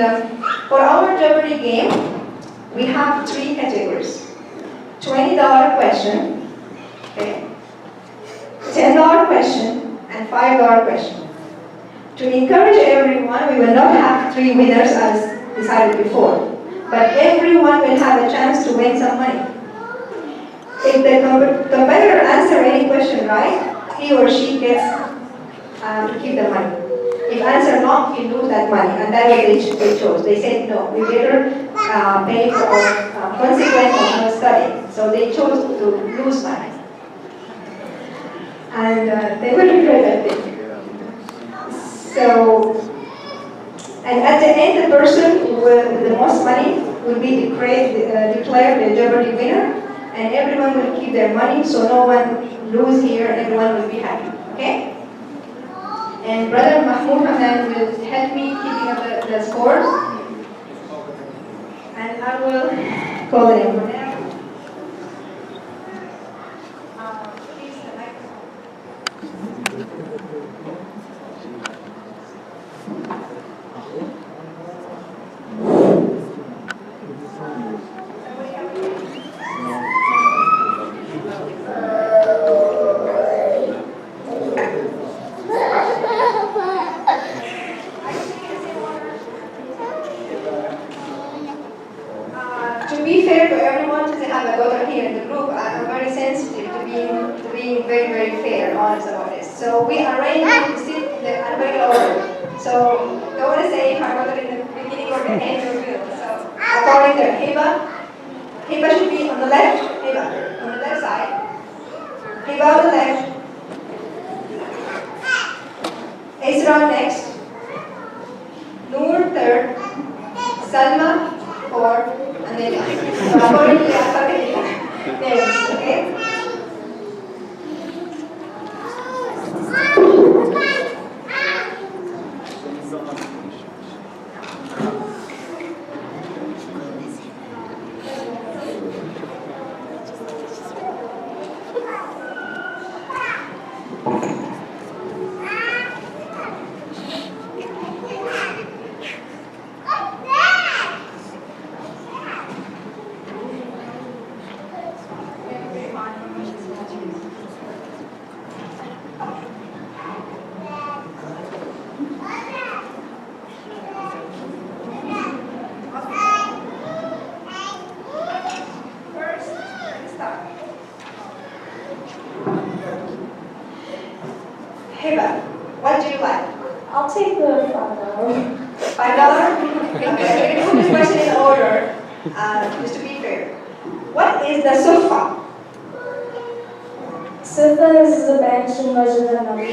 for our Jeopardy game, we have 3 categories. $20 question, okay, $10 question, and $5 question. To encourage everyone, we will not have 3 winners as decided before, but everyone will have a chance to win some money. If the competitor answers any question right, he or she gets to keep the money. If answer no, you lose that money, and that's what they chose. They said no, we better pay for consequence of not studying. So they chose to lose money, and they will regret that thing. So, and at the end, the person with the most money will be declared the Jeopardy winner, and everyone will keep their money, so no one lose here, and everyone will be happy. Okay? And Brother Mohamed will help me keeping up the scores. And I will call the name for them. Please, the microphone. To be fair to everyone, since I have a daughter here in the group, I'm very sensitive to being very, very fair and honest about this. So we arrange to sit in the alphabetical order. So don't want to say if I wrote it in the beginning or the end or middle. So according to Hiba should be on the left, Hiba on the left side, Hiba on the left, Isra next, Noor third, Salma fourth, and then so according to the alphabetical names, okay? Hiba, what do you like? I'll take the $5. $5? Okay, put this question in order, just to be fair. What is the sufa? Sufa is the bench in Masjid al-Nabi.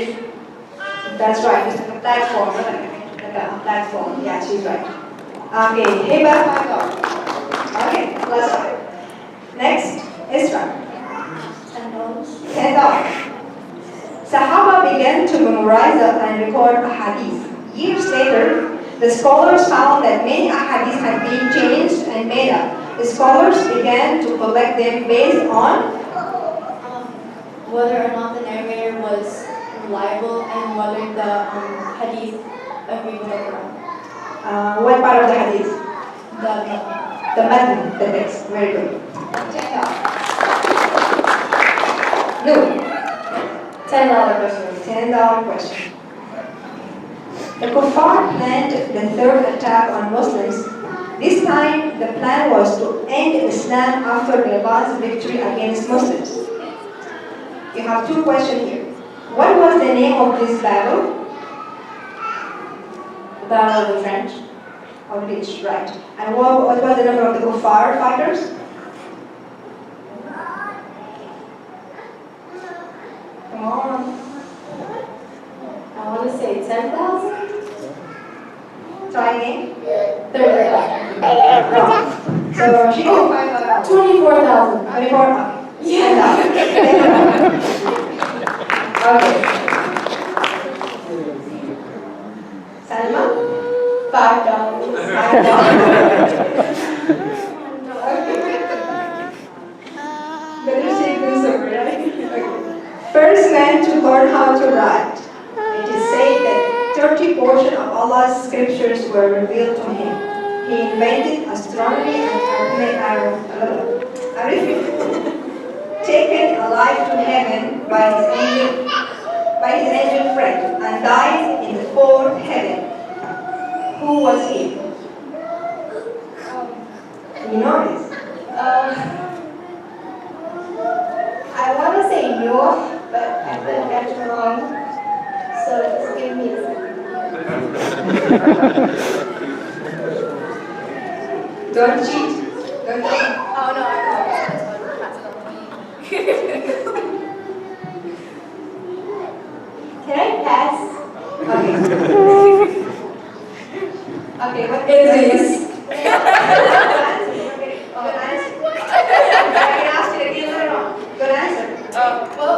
That's right, it's like a platform, like a platform. Yeah, she's right. Okay, Hiba, $5. Okay, plus 5. Next, Isra. $10. Sahaba began to memorize and record ahadith. Years later, the scholars found that many ahadith had been changed and made up. The scholars began to collect them based on whether or not the narrator was reliable and whether the hadith agreed with the Quran. what part of the hadith? The matn, the text. Very good. No. $10 question. $10 question. The kuffar planned the third attack on Muslims. This time, the plan was to end Islam after Iran's victory against Muslims. You have two questions here. What was the name of this battle? The Battle of the Trench. Or Ditch, right. And what was the number of the kuffar fighters? Come on. I want to say 10,000? Try again. 30,000. Wrong. So she got 24,000. 24. Yeah. Okay. Salma? $5. Better say this over, right? Okay. First man to learn how to write. It is said that 30 portions of Allah's scriptures were revealed to him. He invented astronomy and arithmetic. Taken alive to heaven by his angel friend and died in the fourth heaven. Who was he? You know this? I want to say Noor, but I couldn't get it wrong. So just give me a second. Don't cheat. Don't cheat. Oh no, I know. Can I pass? Okay. Okay, what It is is. Good answer. I can ask you again later on. Good answer. Well,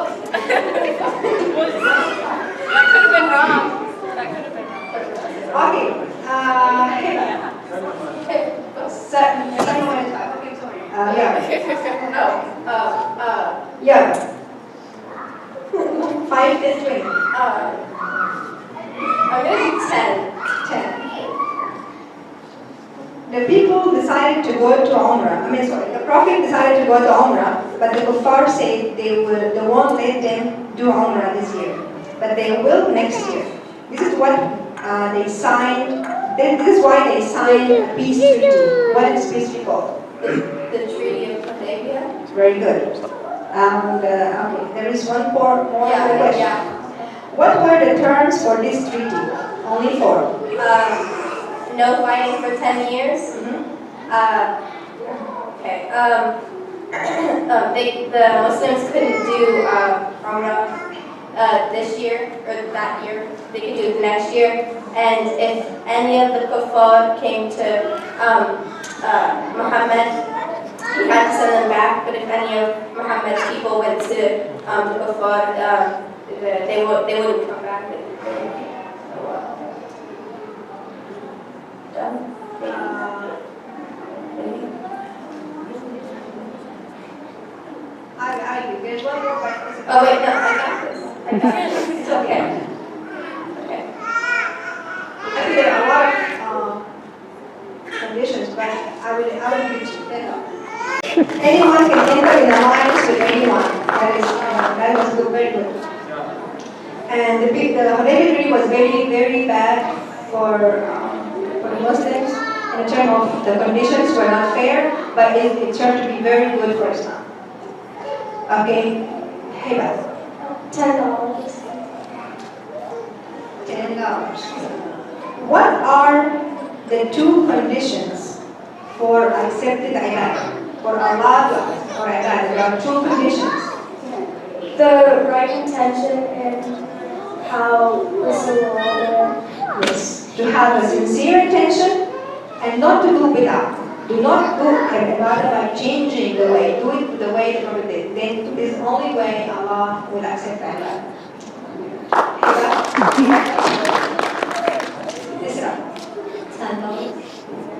that could have been wrong. Okay. Second one is yeah. Yeah. 5, 10, 20. I'm going to do 10. 10. The people decided to go to Umrah. The Prophet decided to go to Umrah, but the kuffar said they won't let them do Umrah this year, but they will next year. This is what they signed. This is why they signed a peace treaty. What is peace treaty called? The Treaty of Hadiths. Very good. Okay, there is one more question. Yeah. What were the terms for this treaty? Only 4. No fighting for 10 years. Okay. The Muslims couldn't do Umrah this year or that year. They could do it the next year. And if any of the kuffar came to Mohammed, he had to send them back. But if any of Muhammad's people went to the kuffar, they wouldn't come back. Done? There's one more question. Oh wait, no, I got this. It's okay. Okay. I think there are a lot of conditions, but I will reach them. Anyone can enter in alliance with anyone. That was good, very good. And the Hudaybiyah Treaty was very, very bad for the Muslims in terms of the conditions were not fair, but it turned to be very good for Islam. Okay, hey Beth. $10. $10. What are the 2 conditions for accepted ibadah? For Allah or ibadah, there are 2 conditions. The right intention and how this will Yes, to have a sincere intention and not to do bid'ah. Do not do ibadah by changing the way. Do it the way the Prophet did. Then this is the only way Allah will accept ibadah. Sirah.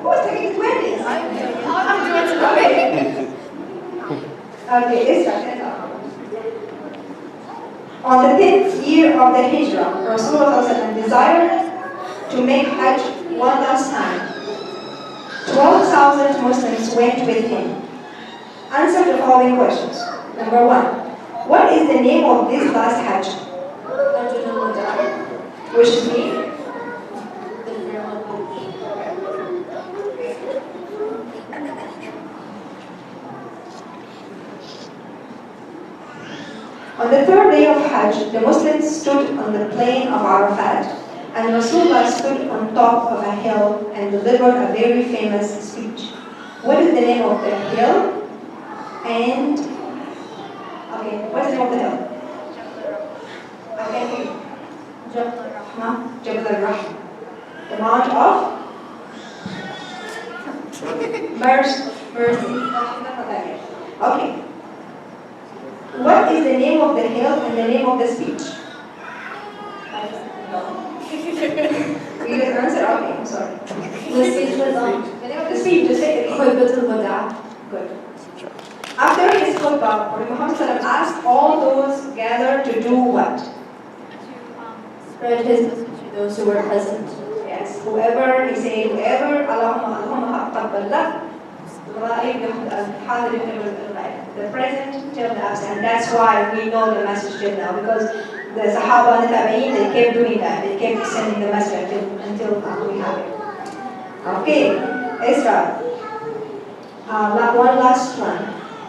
Who's taking 20? I'm doing it. Okay, Isra. On the 10th year of the Hijrah, Rasulullah desired to make Hajj one last time. 12,000 Muslims went with him. Answer the following questions. Number 1. What is the name of this last Hajj? Which is me? the third day of Hajj, the Muslims stood on the plain of Arafat, and Rasulullah stood on top of a hill and delivered a very famous speech. What is the name of the hill? And, okay, what's the name of the hill? Okay, Jabal al-Rahma. The Mount of Mercy. Okay. What is the name of the hill and the name of the speech? You guys answer? Okay, I'm sorry. The speech was on The name of the speech, just say it. Khutbatul Wada. Good. After his khutbah, Muhammad asked all those gathered to do what? Spread his message to those who were present. Yes, whoever, he said, whoever, Allahumma aqabballah, the present till the absent. And that's why we know the message till now, because the Sahaba and the Tabi'een, they kept doing that. They kept sending the message until we have it. Okay, Ezra. One last one.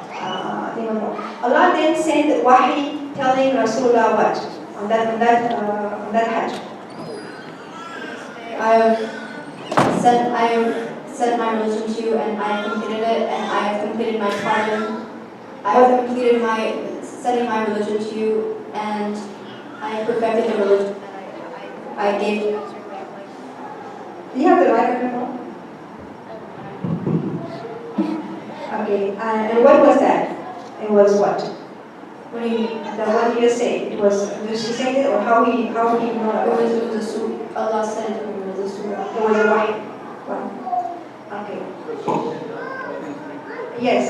I think one more. Allah then sent Wahi telling Rasulullah what? On that Hajj. I have sent my religion to you, and I have completed it, and I have completed my pardon. I have completed my sending my religion to you, and I have perfected the religion that I gave you. Do you have the right microphone? Okay, and what was that? It was what? What do you mean? The one you just said. It was, did she say it, or how he know It it? was a surah. Allah said it was a surah. It was a Wahi. Okay. Yes.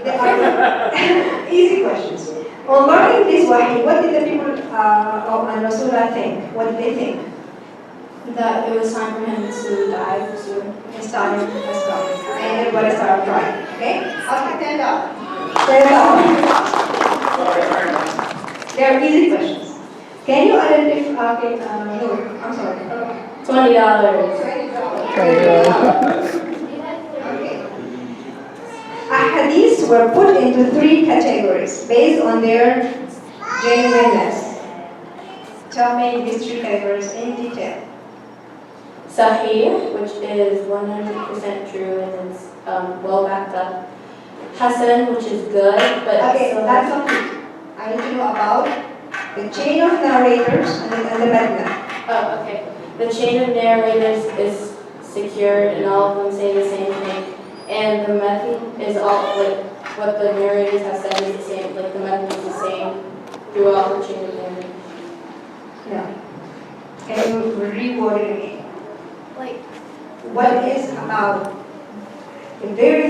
They are easy questions. On learning this Wahi, what did the people of Rasulullah think? What did they think? That it was time for him to die for surah. It's time, let's go. And everybody started crying. Okay? Okay, stand up. Stand up. They are easy questions. Can you identify, okay, Noor, I'm sorry. $20. Okay. Hadiths were put into 3 categories based on their genuineness. Tell me these 3 categories in detail. Sahih, which is 100% true and it's well backed up. Hasan, which is good, but Okay, still that's complete. I need to know about the chain of narrators and the Medina. Oh, okay. The chain of narrators is secured and all of them say the same thing. And the method is all, like, what the narrators have said is the same. Like, the method is the same throughout the chain of narrators. Yeah. Can you reword it again? Like, What is about the very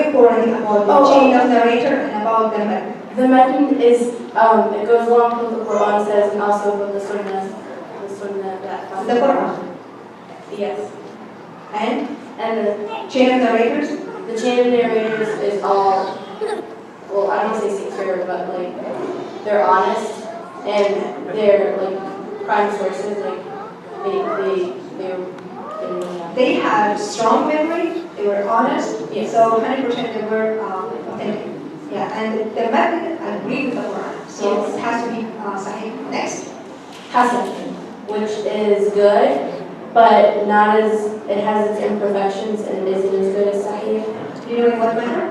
important thing about the chain of narrator and about the method? The method is, it goes along with what the Quran says and also with the Sunnah that comes. The Quran. Yes. And And the chain of narrators? The chain of narrators is all, well, I don't say secure, but like, they're honest and they're like prime sources, like They had strong memory, they were honest, Yes. so 100% they were authentic. Yeah, and the method, I agree with the Quran, so Yes. it has to be Sahih. Next. Hasan, which is good, but not as, it has its imperfections and isn't as good as Sahih. Do you know in what manner?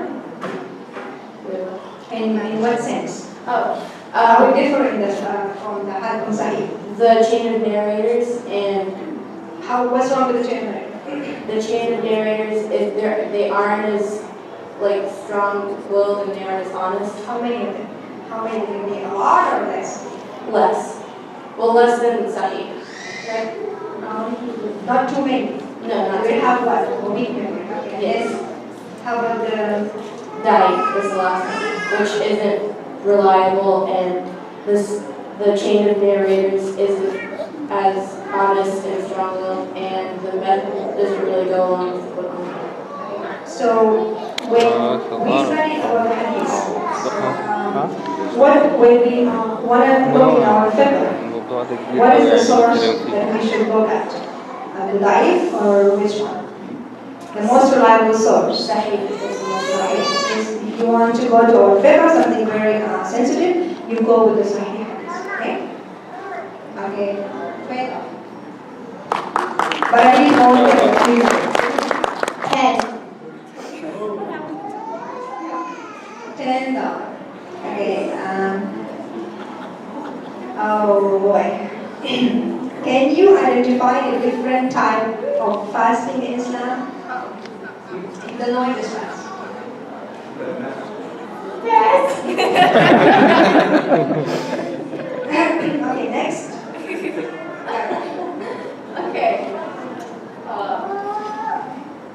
In what sense? Oh, How differ in the, from the Hadith and Sahih? the chain of narrators and What's wrong with the chain of narrators? the chain of narrators is they aren't as like strong-willed and they aren't as honest. How many of them? How many of them? A lot or less? Less. Well, less than Sahih. Like, not too many. No, not We Sahih. have what? A weak memory. Okay. Yes. How about the Died is the last one, which isn't reliable, and the chain of narrators isn't as honest and strong-willed, and the method doesn't really go along with the Quran. So when we study about the hadith, when we want to look in our fiqh, what is the source that we should look at? The Da'if or which one? The most reliable source. Sahih is the most reliable. If you want to go to our fiqh, something very sensitive, you go with the Sahih Hadith. Okay? Okay. Wait. But I need more than 10. $10. Okay. Oh boy. Can you identify a different type of fasting in Islam? The night is fast. Yes. Okay, next. Okay.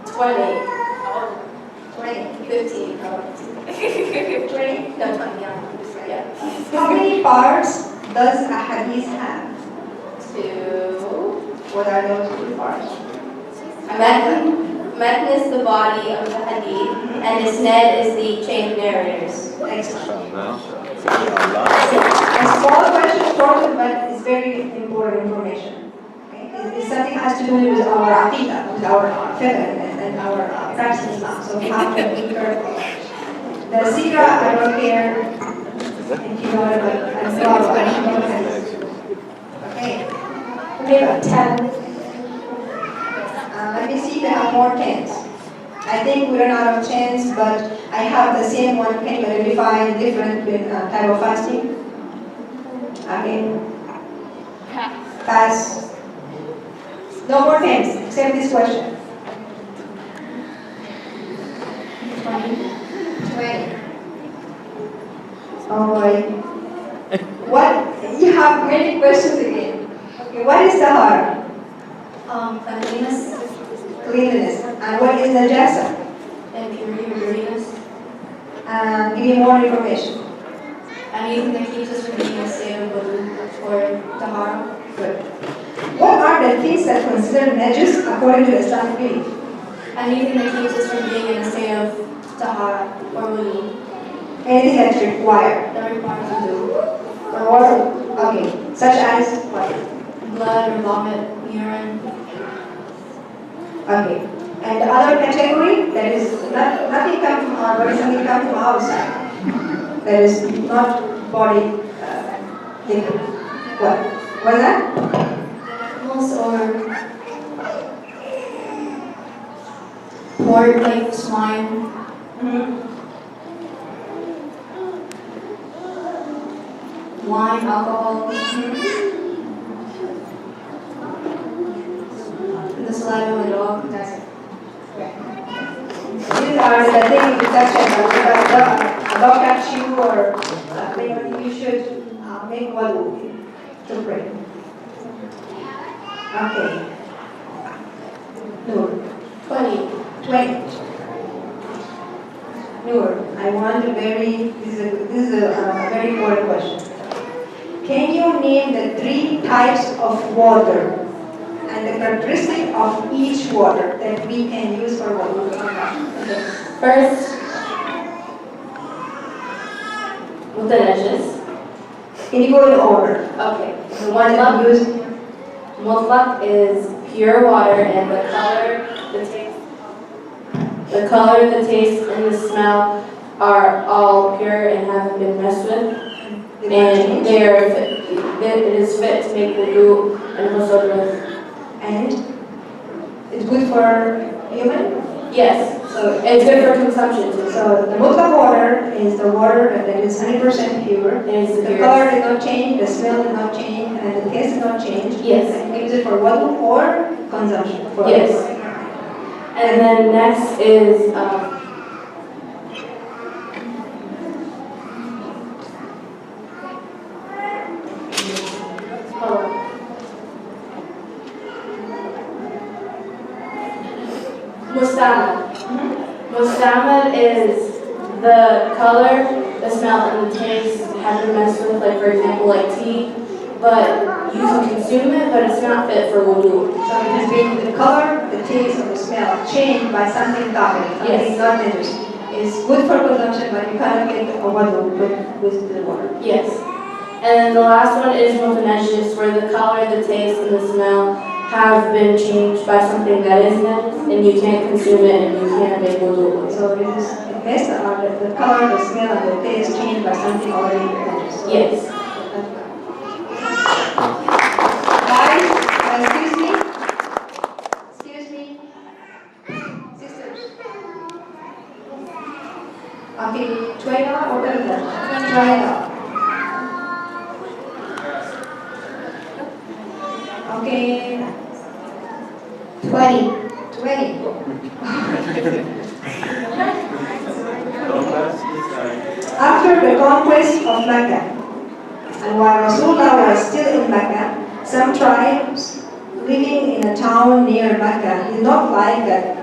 20. 20. 15. 20. No, 20, yeah. How many parts does a hadith have? 2. What are those 2 parts? Matn is the body of the hadith, and isnad is the chain of narrators. Excellent. A small question, short, but it's very important information. Okay? It's something that has to do with our Aqeedah, with our fiqh and our practice in Islam. So we have to be careful. The Sirah, I don't care if you know it, but I'm proud of it. Okay. We have 10. Let me see if I have more 10s. I think we ran out of 10s, but I have the same one. Can you identify the different type of fasting? Okay. Pass. No more 10s, except this question. 20. Oh boy. What? You have many questions again. Okay, what is tahara? Cleanliness, Cleanliness. And what is najasa? impurity or dirtiness, Give me more information. anything that keeps us from being a state of wudu or tahara. Good. What are the things that are considered najis according to the Islamic belief? Anything that keeps us from being in a state of tahara or wudu Anything that's required. that requires wudu. Or, okay, such as what? Blood or vomit, urine. Okay. And the other category, that is nothing come from our body, something come from outside. That is not body liquid. What? What's that? Animals or pork, like swine. Wine, alcohol. The saliva of the dog. That's it. These are the things you touch and if a dog touch you or you should make wudu to pray. Okay. Noor. 20. 20. Noor, I want a very, this is a very important question. Can you name the 3 types of water and the characteristic of each water that we can use for wudu? First, mutanajis. Can you go in order? Okay. The one that we use. Mutlaq is pure water, and the color, the taste, and the smell are all pure and haven't been messed with. And they are fit, it is fit to make wudu and ghusl with. And it's good for human? Yes. So It's good for consumption too. So the mutlaq water is the water that is 100% pure. It's The pure. color did not change, the smell did not change, and the taste did not change. Yes. And you use it for wudu or consumption? For Yes. And then next is Mustamad. Mustamad is the color, the smell, and the taste have been messed with, like for example, like tea, but you can consume it, but it's not fit for wudu. So it has been the color, the taste, or the smell changed by something topic, something Yes. not dangerous. It's good for consumption, but you cannot get a wudu with the water. Yes. And then the last one is mutanajis, where the color, the taste, and the smell have been changed by something that is najis, and you can't consume it and you can't make wudu with it. So it mist or the color, the smell, and the taste changed by something already introduced? Yes. Guys, excuse me. Excuse me. Sisters. Okay, try it out. Open it up. Try it out. Okay. 20. 20. After the conquest of Mecca, and while Rasulullah was still in Mecca, some tribes living in a town near Mecca did not like that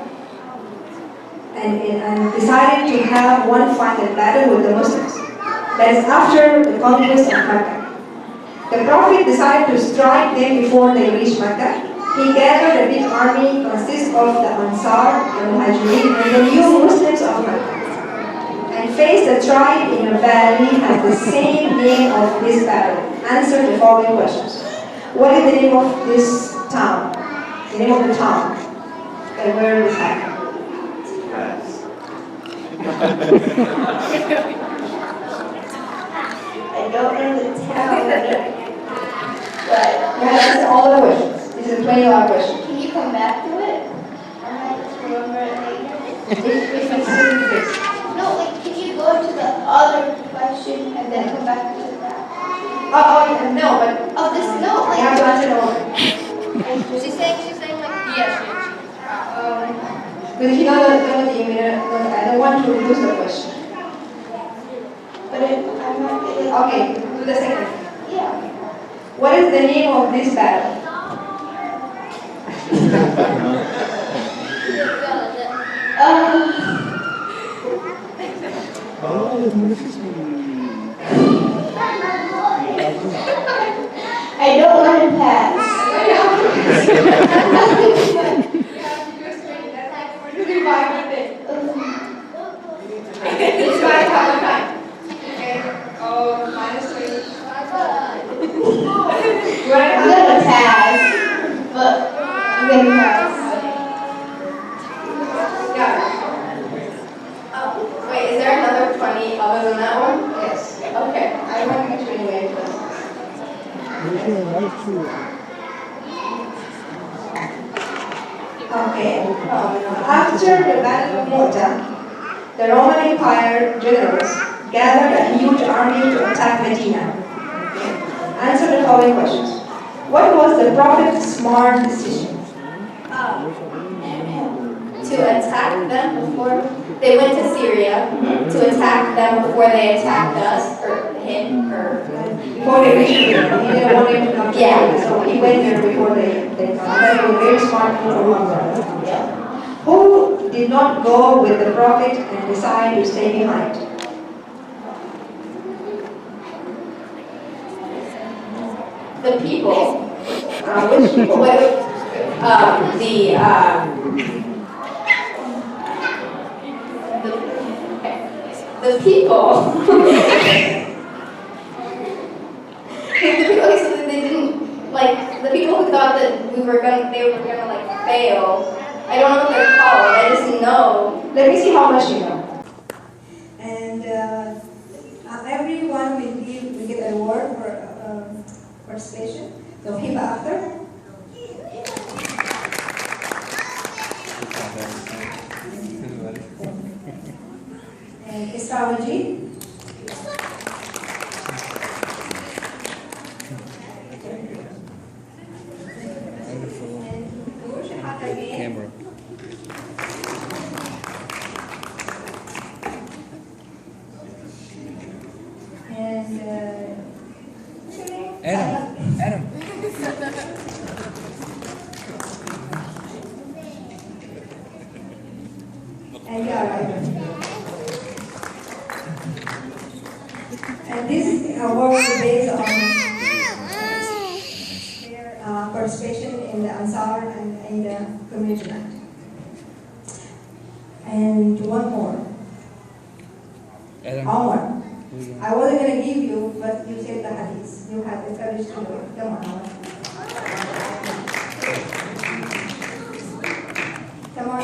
and decided to have one final battle with the Muslims. That is after the conquest of Mecca. The Prophet decided to strike them before they reached Mecca. He gathered a big army consisting of the Ansar, the Muhajirin, and the new Muslims of Mecca, and faced a tribe in a valley has the same name of this battle. Answer the following questions. What is the name of this town? The name of the town and where this happened? I don't know the town, but That's all the questions. This is a 20-hour question. can you come back to it? I might just remember it later. If it's this. No, like, can you go to the other question and then come back to that? No, but Oh, this, no, you have to like, answer the order. she's saying like, yes, Because if you don't know the email, I don't want to lose the question. but I'm not getting. Okay, do the second. Yeah. What is the name of this battle? I don't want to pass. It's my time. Okay. Oh, minus 3. I'm gonna pass, but I'm gonna pass. Yeah. Wait, is there another 20 other than that one? Yes. Okay. I want to make sure you wait for Okay. After the Battle of Mu'tah, the Roman Empire generals gathered a huge army to attack Medina. Okay. Answer the following questions. What was the Prophet's smart decision? To attack them before they went to Syria, to attack them before they attacked us, or him, or Before they reached Medina, he didn't want them to come to Yeah. Medina, so he went there before they come. That was a very smart move on one side. yeah. Who did not go with the Prophet and decided to stay behind? The people. Which people? The people. Okay, so they didn't, like, the people who thought that they were gonna like fail. I don't know what they're called. I just know. Let me see how much you know. And everyone will get a reward for participation. So Hiba after. And astrology. Camera. And Adam. and yeah, and this award is based on their participation in the Ansar and in the community night. And one more. Adam. Annoor. I wasn't going to give you, but you said the Hadiths. You have the courage to do it. Come on, Annoor. Come on.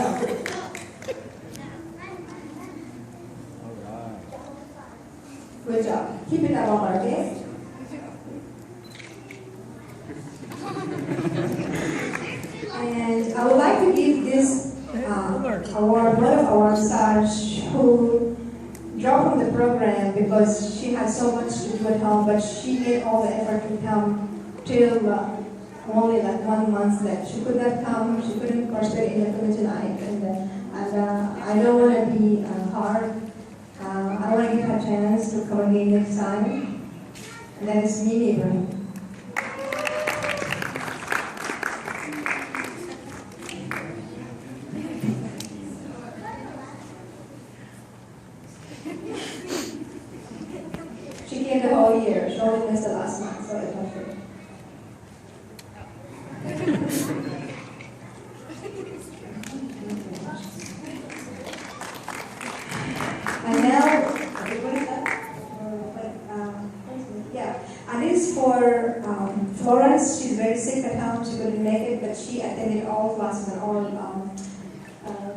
keep it above our heads. And I would like to give this award, one of our stars who dropped from the program because she had so much to do at home, but she made all the effort to come till only like 1 month left. She could not come, she couldn't participate in the committee tonight, and I don't want to be hard. I want to give her a chance to come again next time. And that is me, Ibrahim. She came the whole year. She only missed the last month, so it was good. And now, what is that? And this is for Florence. She's very sick at home. She couldn't make it, but she attended all classes and all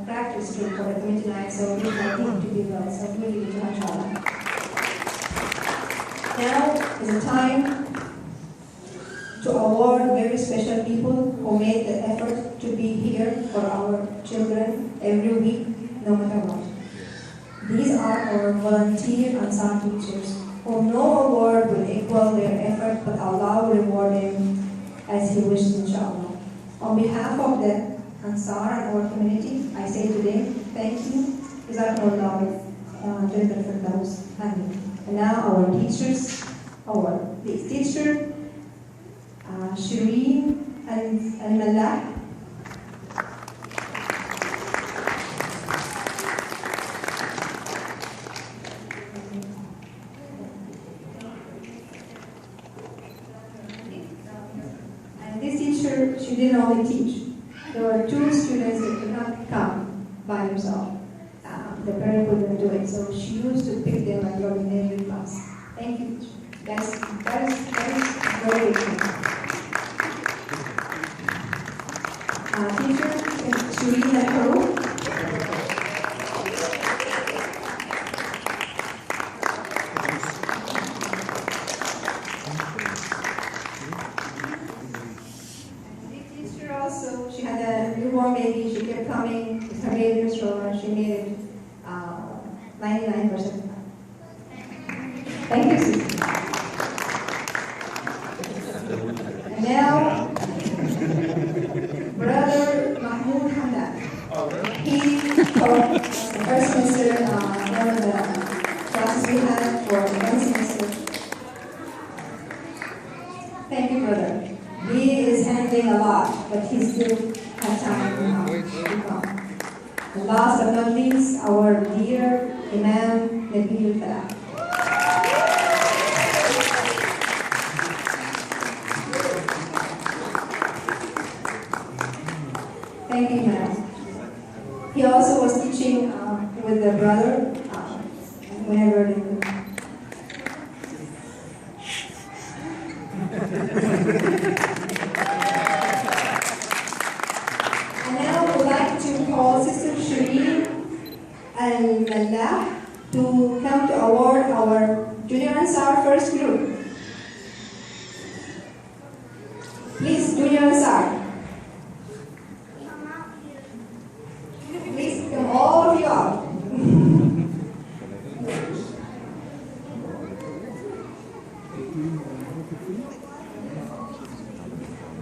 practice for the community night. So we want her to be well. So we need to have her. Now is the time to award very special people who made the effort to be here for our children every week, no matter what. These are our volunteer Ansar teachers, who no award will equal their effort, but Allah will reward them as He wishes, inshallah. On behalf of the Ansar and our community, I say to them, thank you. And now our teachers, our teacher, Shireen and Malak. And this teacher, she didn't only teach. There were 2 students that could not come by themselves. The parent couldn't do it, so she used to pick them and drop in every class. Thank you. That is very good. Teacher, Shireen and Haru. Also, she had a newborn baby. She kept coming with her baby in the stroller. She made it 99%. Thank you, sister. And now, Brother Mahmoud Hamdan. He taught the first semester one of the classes we had for one semester. Thank you, brother. He is handling a lot, but he still has time to come. And last but not least, our dear Imam Nabil Falah. Thank you, Imam. He also was teaching with the brother whenever they could. Call Sister Shireen and Mallah to come to award our Junior Ansar first group. Please, Junior Ansar. Please come all of you out.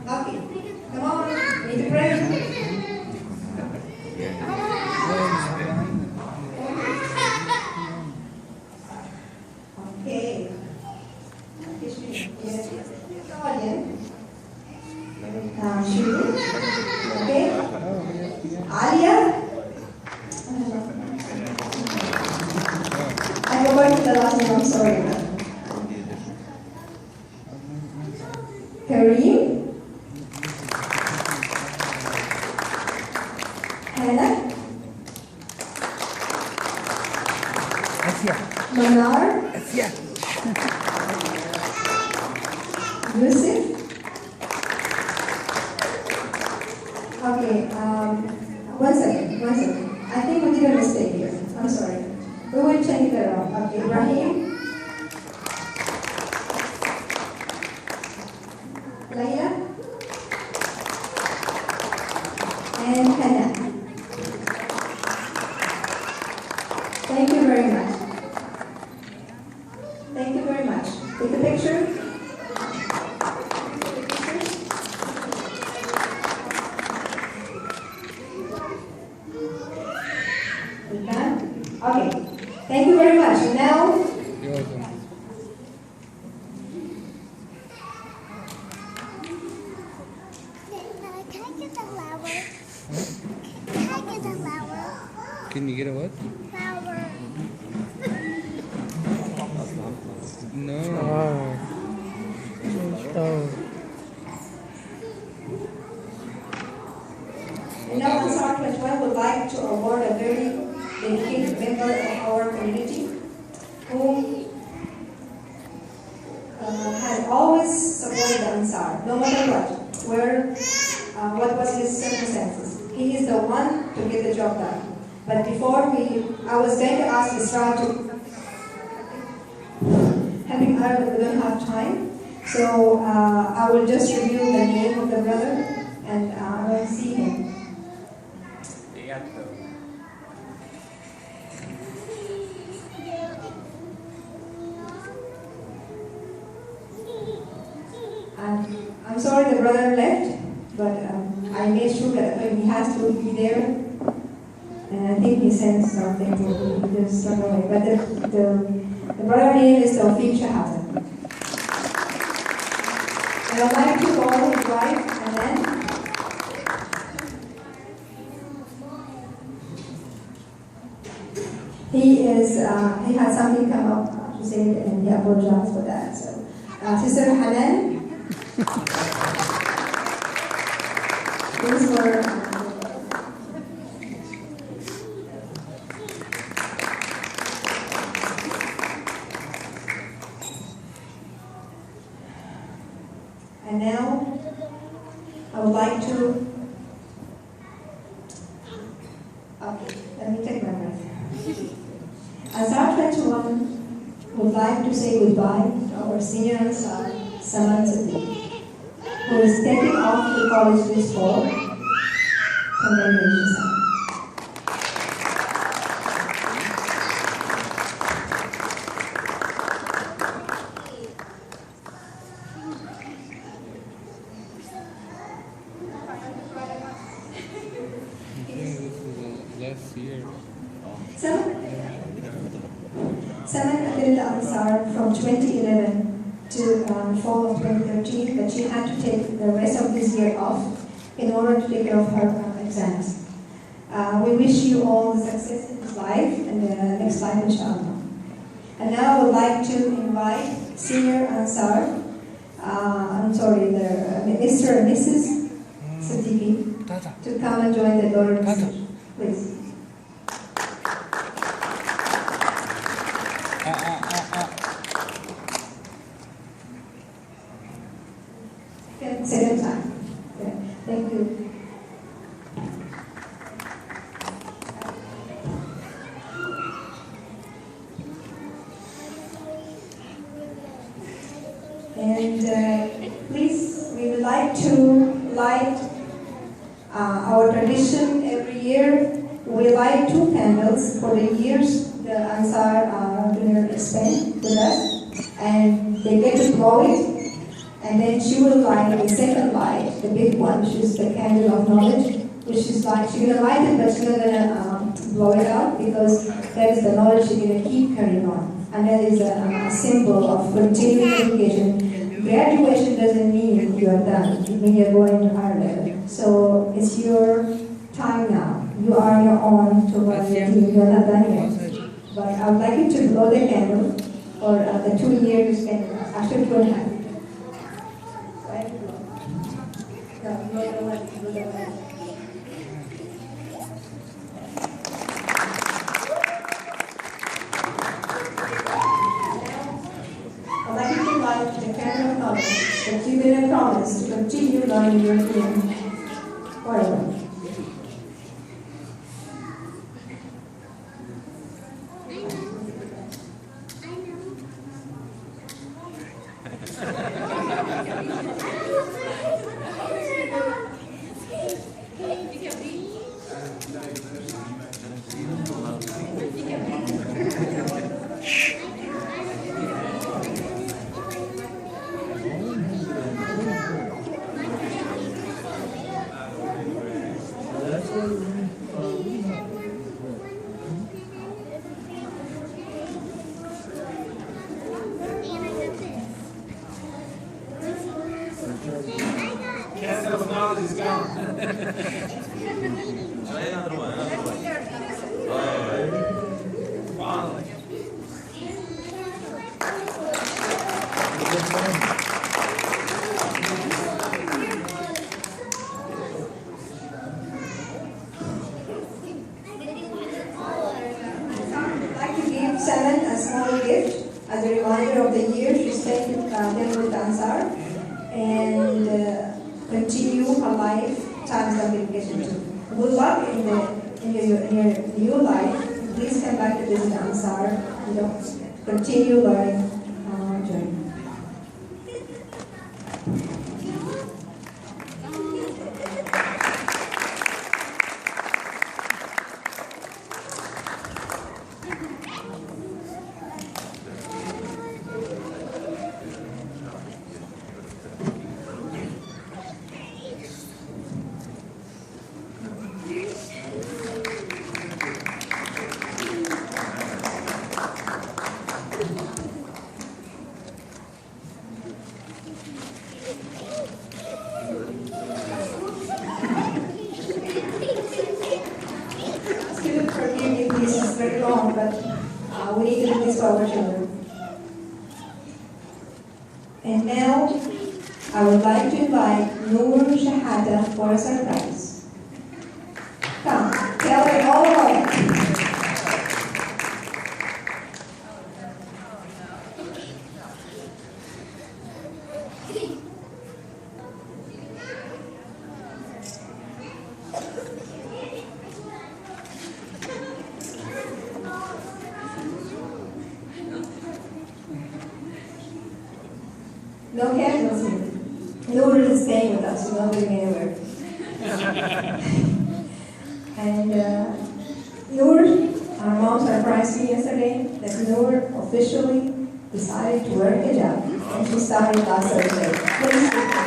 Okay, come on, need to pray. Okay. Alia. I forgot the last name, I'm sorry. Kareem. Hannah. Manar. Yusuf. Okay, one second. I think we did a mistake here. I'm sorry. We will change it around. Okay, Ibrahim. Okay, thank you very much. And now, You're welcome. Can I get the flower? Can I get the flower? Can you get a what? Flower. No. now Ansar 21 would like to award a very dedicated member of our community who has always supported the Ansar, no matter what was his circumstances. He is the one to get the job done. But before I was going to ask Sirah to helping her, but we don't have time. So I will just review the name of the brother and I will see him. I'm sorry the brother left, but I made sure that he has to be there. And I think he sent something to he just run away. But the brother name is Tawfiq Shahada. And I'd like to call his wife and then he had something come up to say and he apologized for that. So Sister Hanan, these were and now I would like to let me take my breath. Ansar 21 would like to say goodbye to our senior Ansar, Saman Siddiq, who is taking off to college this fall. Congratulations, Saman. Last year. Saman attended the Ansar from 2011 to fall of 2013, but she had to take the rest of this year off in order to take care of her exams. We wish you all the success in this life and the next life, inshallah. And now I would like to invite senior Ansar, Mr. and Mrs. Siddiqui, to come and join the daughter research. Please. Second time. Yeah. Thank you. And please, we would like to light our tradition every year. We light 2 candles for the years the Ansar donor spent with us, and they get to blow it. And then she will light the second light, the big one, which is the candle of knowledge, which is like, she's going to light it, but she's not going to blow it out, because that is the knowledge she's going to keep carrying on. And that is a symbol of continuing education. Graduation doesn't mean you are done, it means you're going to higher level. So it's your time now. You are on your own to run your team, you're not done yet. But I would like you to blow the candle for the 2 years you spend with us, after 2.5. I'd like you to light the candle of knowledge that you've been a promise to continue learning your team forever. Saman a small gift as a reminder of the year she spent with Ansar and continue her lifetime supplication too. Good luck in your new life. Please come back to visit Ansar and continue learning journey. This is very long, but we need to do this for our children. And now, I would like to invite Annoor Shahada for a surprise. Come, tell me all about it. No candles here. Annoor is staying with us, we're not going anywhere. And Annoor, our mom surprised me yesterday that Annoor officially decided to wear hijab, and she started last Thursday. Please give her.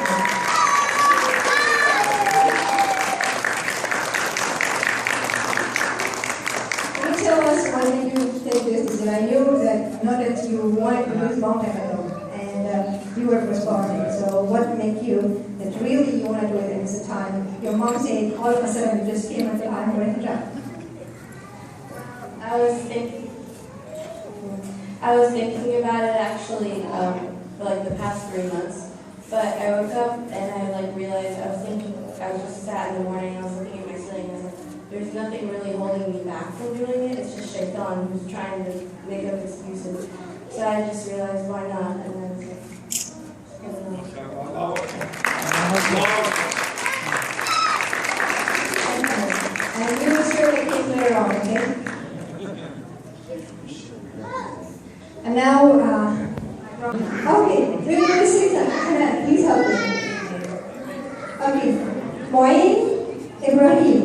Can you tell us why did you take this decision? I knew that not that you wanted to do this long time ago. You were responding. So what made you that really you want to do it and it's a time? Your mom said all of a sudden you just came and said, I'm wearing hijab. I was thinking about it actually for like the past 3 months. But I woke up and I realized I was just sat in the morning and I was looking at my ceiling and I was like, there's nothing really holding me back from doing it. It's just Shaitan who's trying to make up excuses. So I just realized why not, and then I was like, and you will surely keep later on, okay? And now, okay, we're going to sing that. Please help me. Okay, Moin Ibrahim.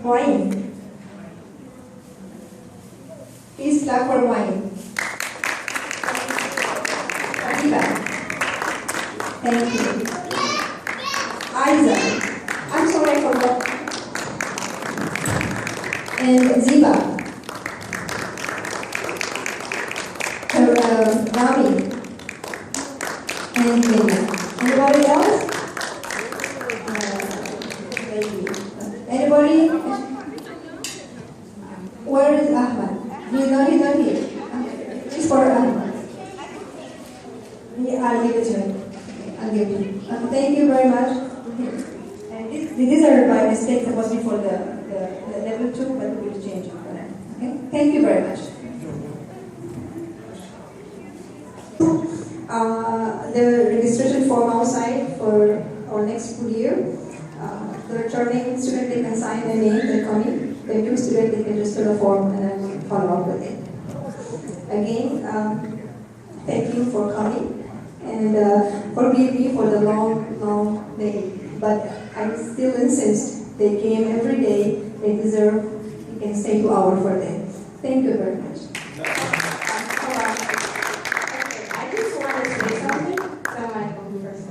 Moin. Please clap for Moin. Thank you. Isaac. I'm sorry I forgot. And Ziba. Rami. And Lina. Anybody else? Anybody? Where is Ahmad? He's not here. It's for Ahmad. Yeah, I'll give it to him. I'll give you. Thank you very much. And these are my mistakes that was before the level 2, but we will change it for now. Okay? Thank you very much. The registration form outside for our next school year. The returning student, they can sign their name, they're coming. The new student, they can just fill a form and then follow up with it. Again, thank you for coming. And forgive me for the long day. But I still insist, they came every day, they deserve, you can stay 2 hours for them. Thank you very much. I just want to say something, so I might go first.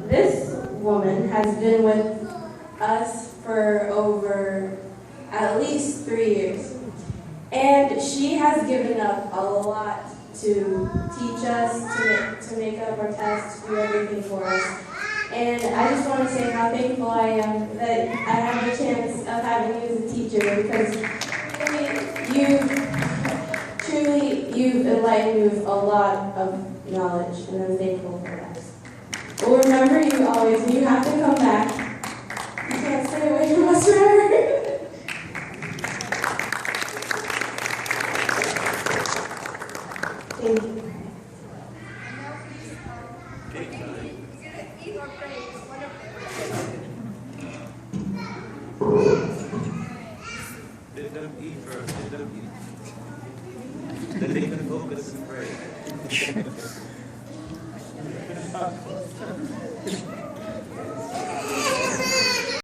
This woman has been with us for over at least 3 years. And she has given up a lot to teach us, to make up our tests, do everything for us. And I just want to say how thankful I am that I have the chance of having you as a teacher, because you've enlightened me with a lot of knowledge, and I'm thankful for that. We'll remember you always, and you have to come back. You can't stay away from us forever. Thank you. Let them eat first. Let them eat. Then they can focus and pray.